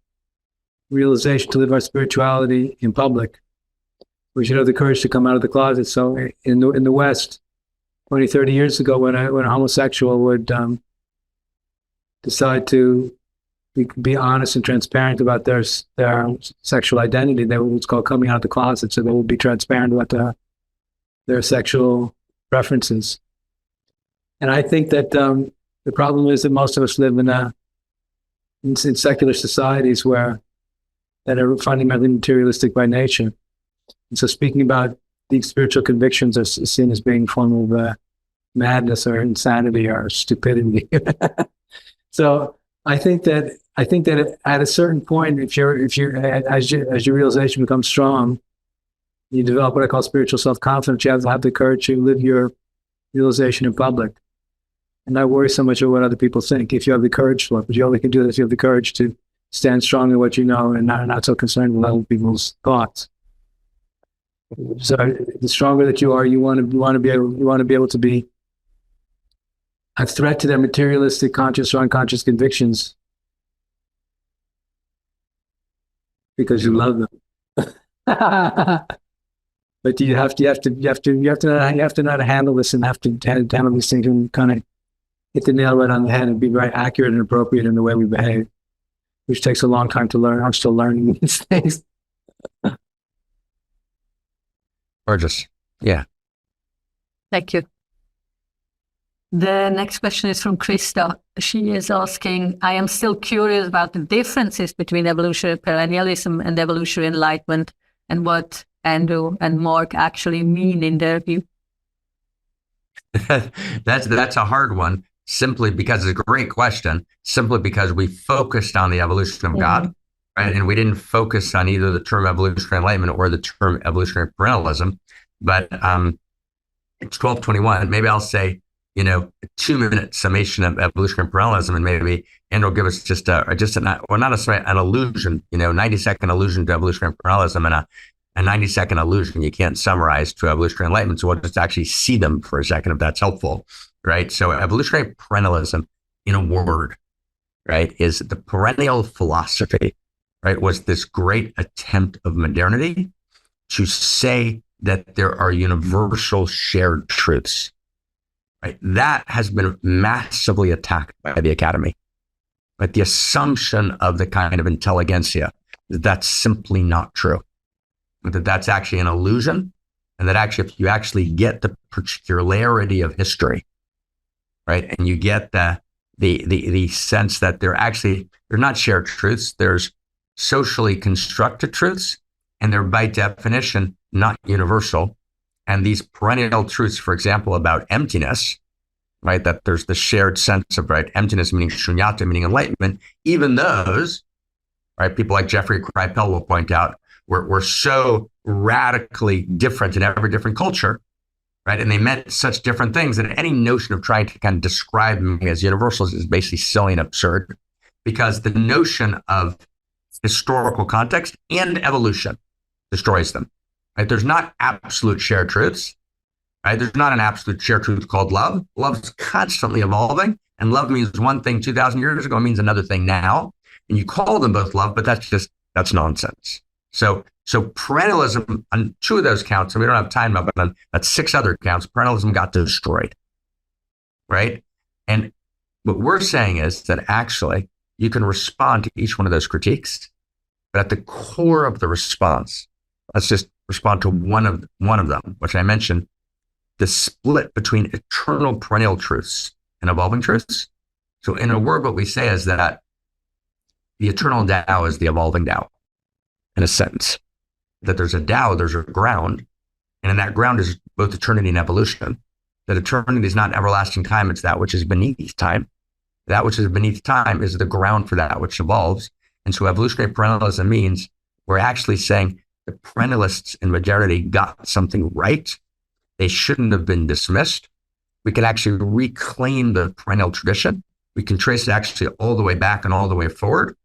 Speaker 3: realization, to live our spirituality in public. We should have the courage to come out of the closet. So in the West, 20, 30 years ago, when a homosexual would decide to be honest and transparent about their sexual identity, they were what's called coming out of the closet. So they would be transparent about their sexual preferences. And I think that the problem is that most of us live in secular societies that are fundamentally materialistic by nature. And so speaking about deep spiritual convictions are seen as being a form of madness or insanity or stupidity. So I think that at a certain point, as your realization becomes strong, you develop what I call spiritual self-confidence. You have to have the courage to live your realization in public and not worry so much about what other people think. If you have the courage for it, but you only can do that if you have the courage to stand strong in what you know and not so concerned with other people's thoughts. So the stronger that you are, you want to be able to be a threat to their materialistic, conscious or unconscious convictions because you love them. But you have to know how to handle this and have to handle these things and kind of hit the nail right on the head and be very accurate and appropriate in the way we behave, which takes a long time to learn. I'm still learning these things.
Speaker 2: Gorgeous. Yeah.
Speaker 1: Thank you. The next question is from Krista. She is asking, I am still curious about the differences between evolutionary perennialism and evolutionary enlightenment and what Andrew and Marc actually mean in their view.
Speaker 2: That's a hard one, simply because it's a great question, simply because we focused on the evolution of God, right? And we didn't focus on either the term evolutionary enlightenment or the term evolutionary perennialism. But it's 12:21. Maybe I'll say, a 2-minute summation of evolutionary perennialism, and maybe Andrew will give us an allusion, 90-second allusion to evolutionary perennialism, and a 90-second allusion you can't summarize to evolutionary enlightenment. So we'll just actually see them for a second, if that's helpful, right? So evolutionary perennialism, in a word, right, is the perennial philosophy, right, was this great attempt of modernity to say that there are universal shared truths. Right? That has been massively attacked by the academy. But the assumption of the kind of intelligentsia, that's simply not true. That's actually an illusion. And that actually, if you actually get the particularity of history, right, and you get the sense that they're not shared truths, there's socially constructed truths, and they're by definition not universal. And these perennial truths, for example, about emptiness, right, that there's the shared sense of, right, emptiness meaning shunyata, meaning enlightenment, even those, right, people like Jeffrey Kripal will point out, were so radically different in every different culture, right, and they meant such different things that any notion of trying to kind of describe them as universals is basically silly and absurd, because the notion of historical context and evolution destroys them. Right? There's not absolute shared truths. Right? There's not an absolute shared truth called love. Love is constantly evolving, and love means one thing 2,000 years ago, it means another thing now. And you call them both love, but that's nonsense. So perennialism on 2 of those counts, and we don't have time now, but on 6 other counts, perennialism got destroyed. Right? And what we're saying is that actually you can respond to each one of those critiques, but at the core of the response, let's just respond to one of them, which I mentioned, the split between eternal perennial truths and evolving truths. So in a word, what we say is that the eternal Tao is the evolving Tao, in a sense. That there's a Tao, there's a ground, and in that ground is both eternity and evolution. That eternity is not everlasting time, it's that which is beneath time. That which is beneath time is the ground for that which evolves. And so evolutionary perennialism means we're actually saying the perennialists in modernity got something right. They shouldn't have been dismissed. We can actually reclaim the perennial tradition. We can trace it actually all the way back and all the way forward,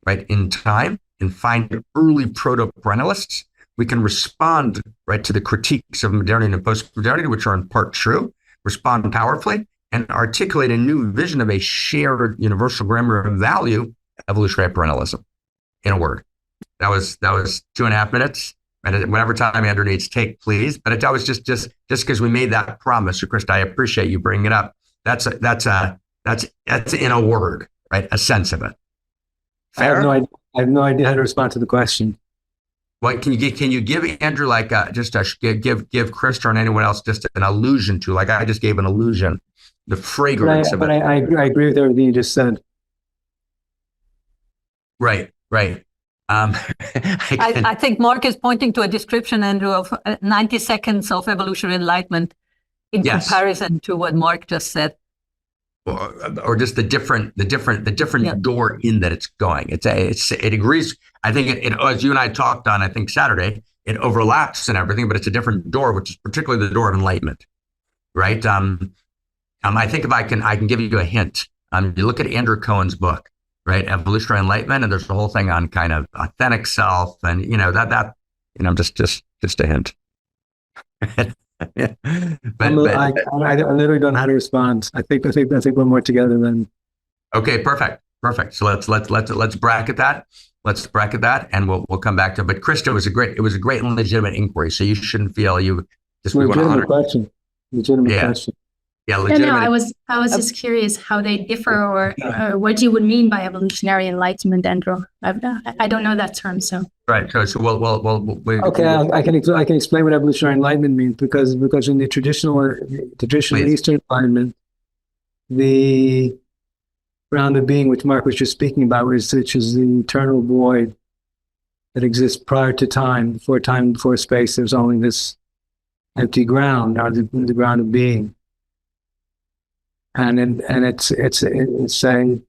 Speaker 2: right, in time, and find early proto-perennialists. We can respond, right, to the critiques of modernity and post-modernity, which are in part true, respond powerfully, and articulate a new vision of a shared universal grammar of value, evolutionary perennialism, in a word. That was 2.5 minutes, and whatever time Andrew needs, take, please. But that was just because we made that promise. So, Krista, I appreciate you bringing it up. That's in a word, right? A sense of it. Fair?
Speaker 3: I have no idea how to respond to the question.
Speaker 2: Well, can you give Andrew give Krista and anyone else just an allusion to, like I just gave an allusion, the fragrance of it.
Speaker 3: I agree with everything you just said.
Speaker 2: Right.
Speaker 1: I think Marc is pointing to a description, Andrew, of 90 seconds of evolutionary enlightenment in comparison to what Marc just said.
Speaker 2: Or just the different door in that it's going. It agrees. I think it as you and I talked on, I think Saturday, it overlaps and everything, but it's a different door, which is particularly the door of enlightenment, right? I think if I can give you a hint. You look at Andrew Cohen's book, right, Evolutionary Enlightenment, and there's the whole thing on kind of authentic self, and just a hint.
Speaker 3: I literally don't know how to respond. I think we're more together than.
Speaker 2: Okay, perfect. So let's bracket that. And we'll come back to it. But Krista, it was a great and legitimate inquiry. So you shouldn't feel you just.
Speaker 3: Legitimate question. Question.
Speaker 2: Yeah,
Speaker 4: No,
Speaker 2: legitimate.
Speaker 4: I was just curious how they differ, or what you would mean by evolutionary enlightenment, Andrew. I don't know that term, so.
Speaker 2: Right. So,
Speaker 3: Okay, I can explain what evolutionary enlightenment means because in the traditional
Speaker 2: Please.
Speaker 3: Eastern Enlightenment, the grounded being, which Mark was just speaking about, which is the eternal void that exists prior to time, before space. There's only this empty ground, or the ground of being, and it's a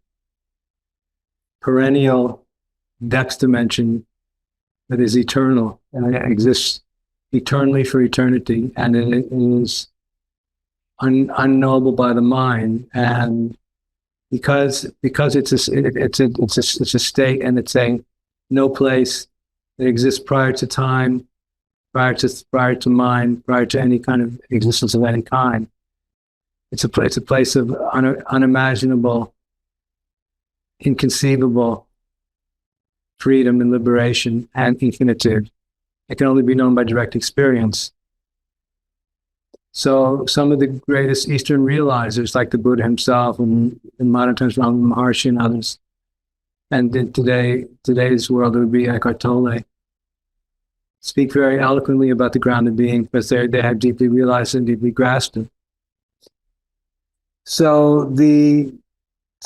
Speaker 3: perennial depth dimension that is eternal, and it exists eternally for eternity, and it is unknowable by the mind, and because it's a state, and it's a no place that exists prior to time, prior to mind, prior to any kind of existence of any kind. It's a place of unimaginable, inconceivable freedom and liberation and infinitude. It can only be known by direct experience. So some of the greatest Eastern realizers, like the Buddha himself, and in modern times, Ramana Maharshi and others, and in today's world, it would be Eckhart Tolle, speak very eloquently about the grounded being because they have deeply realized and deeply grasped it. So the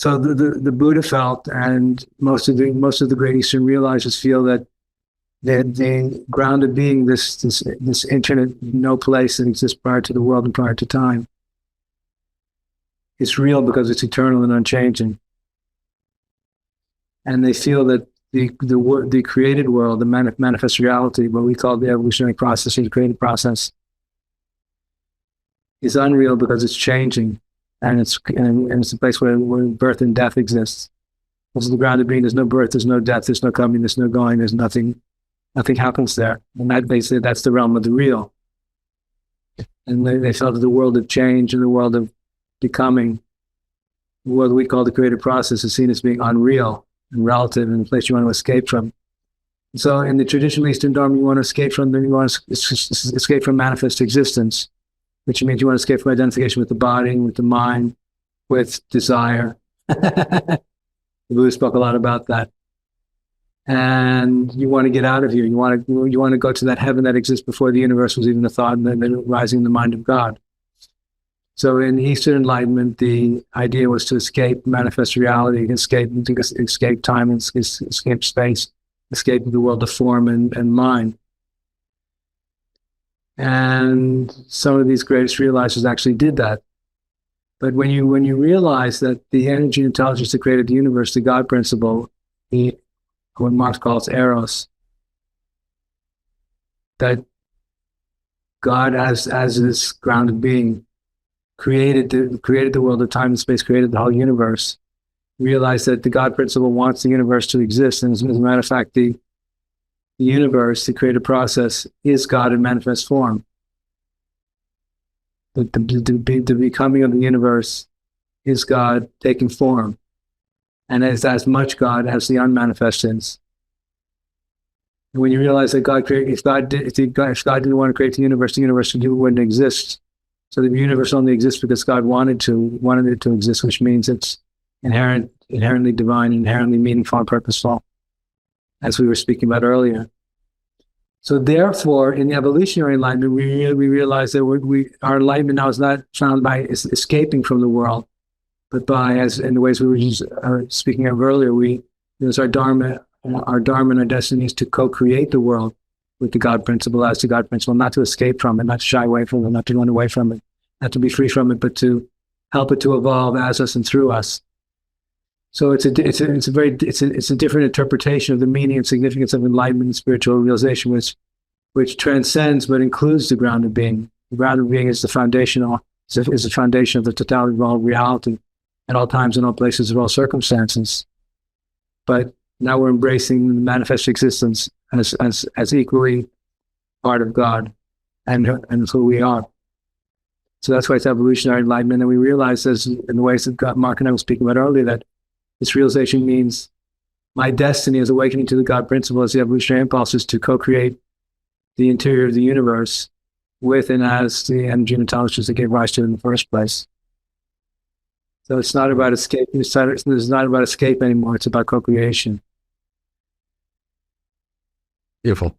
Speaker 3: Buddha felt, and most of the great Eastern realizers feel, that the grounded being, this infinite no place that exists prior to the world and prior to time, is real because it's eternal and unchanging. And they feel that the created world, the manifest reality, what we call the evolutionary process or the creative process, is unreal because it's changing, and it's a place where birth and death exists. Also, the grounded being, there's no birth, there's no death, there's no coming, there's no going, there's nothing. Nothing happens there, and that they say that's the realm of the real. And they felt that the world of change and the world of becoming, the world we call the creative process, is seen as being unreal and relative, and a place you want to escape from. So, in the traditional Eastern Dharma, you want to escape from manifest existence, which means you want to escape from identification with the body, with the mind, with desire. The Buddha spoke a lot about that. And you want to get out of here. You want to go to that heaven that exists before the universe was even a thought, and then rising in the mind of God. So in Eastern Enlightenment, the idea was to escape manifest reality, escape time, and escape space, escape the world of form and mind. And some of these greatest realizers actually did that. But when you realize that the energy and intelligence that created the universe, the God principle, what Marx calls eros, that God, as this grounded being, created the world of time and space, created the whole universe, realized that the God principle wants the universe to exist, and as a matter of fact, the universe, the creative process, is God in manifest form. The becoming of the universe is God taking form, and is as much God as the unmanifest is. And when you realize that if God didn't want to create the universe wouldn't exist. So the universe only exists because God wanted it to exist, which means it's inherently divine, inherently meaningful and purposeful, as we were speaking about earlier. So therefore, in the evolutionary enlightenment, we realize that our enlightenment now is not found by escaping from the world, but by, as in the ways we were just speaking of earlier, there's our dharma and our destiny is to co-create the world with the God principle, as the God principle, not to escape from it, not to shy away from it, not to run away from it, not to be free from it, but to help it to evolve as us and through us. So it's a different interpretation of the meaning and significance of enlightenment and spiritual realization, which transcends but includes the grounded being. The grounded being is the foundation of the totality of all reality, at all times and all places of all circumstances. But now we're embracing the manifest existence as equally part of God and who we are. So that's why it's evolutionary enlightenment. And we realize, as in the ways that Mark and I were speaking about earlier, that this realization means my destiny as awakening to the God principle, as the evolutionary impulse, is to co-create the interior of the universe with and as the energy and intelligence that gave rise to it in the first place. So it's not about escape. It's not about escape anymore. It's about co-creation.
Speaker 2: Beautiful.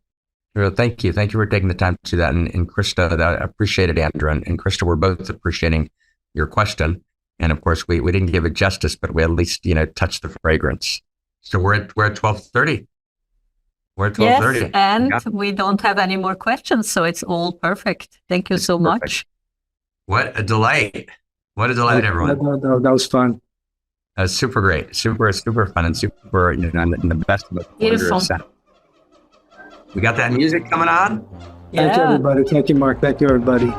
Speaker 2: Well, thank you. Thank you for taking the time to do that. And Krista, I appreciate it, Andrew. And Krista, we're both appreciating your question. And of course, we didn't give it justice, but we at least, touched the fragrance. So we're at 12:30. We're at 12:30.
Speaker 1: Yes, and we don't have any more questions, so it's all perfect. Thank you so much.
Speaker 2: What a delight. What a delight, everyone.
Speaker 3: That was fun.
Speaker 2: Super great. Super fun and super, in the best of both
Speaker 4: Beautiful.
Speaker 2: We got that music coming on?
Speaker 3: Thank you, everybody. Thank you, Mark. Thank you, everybody.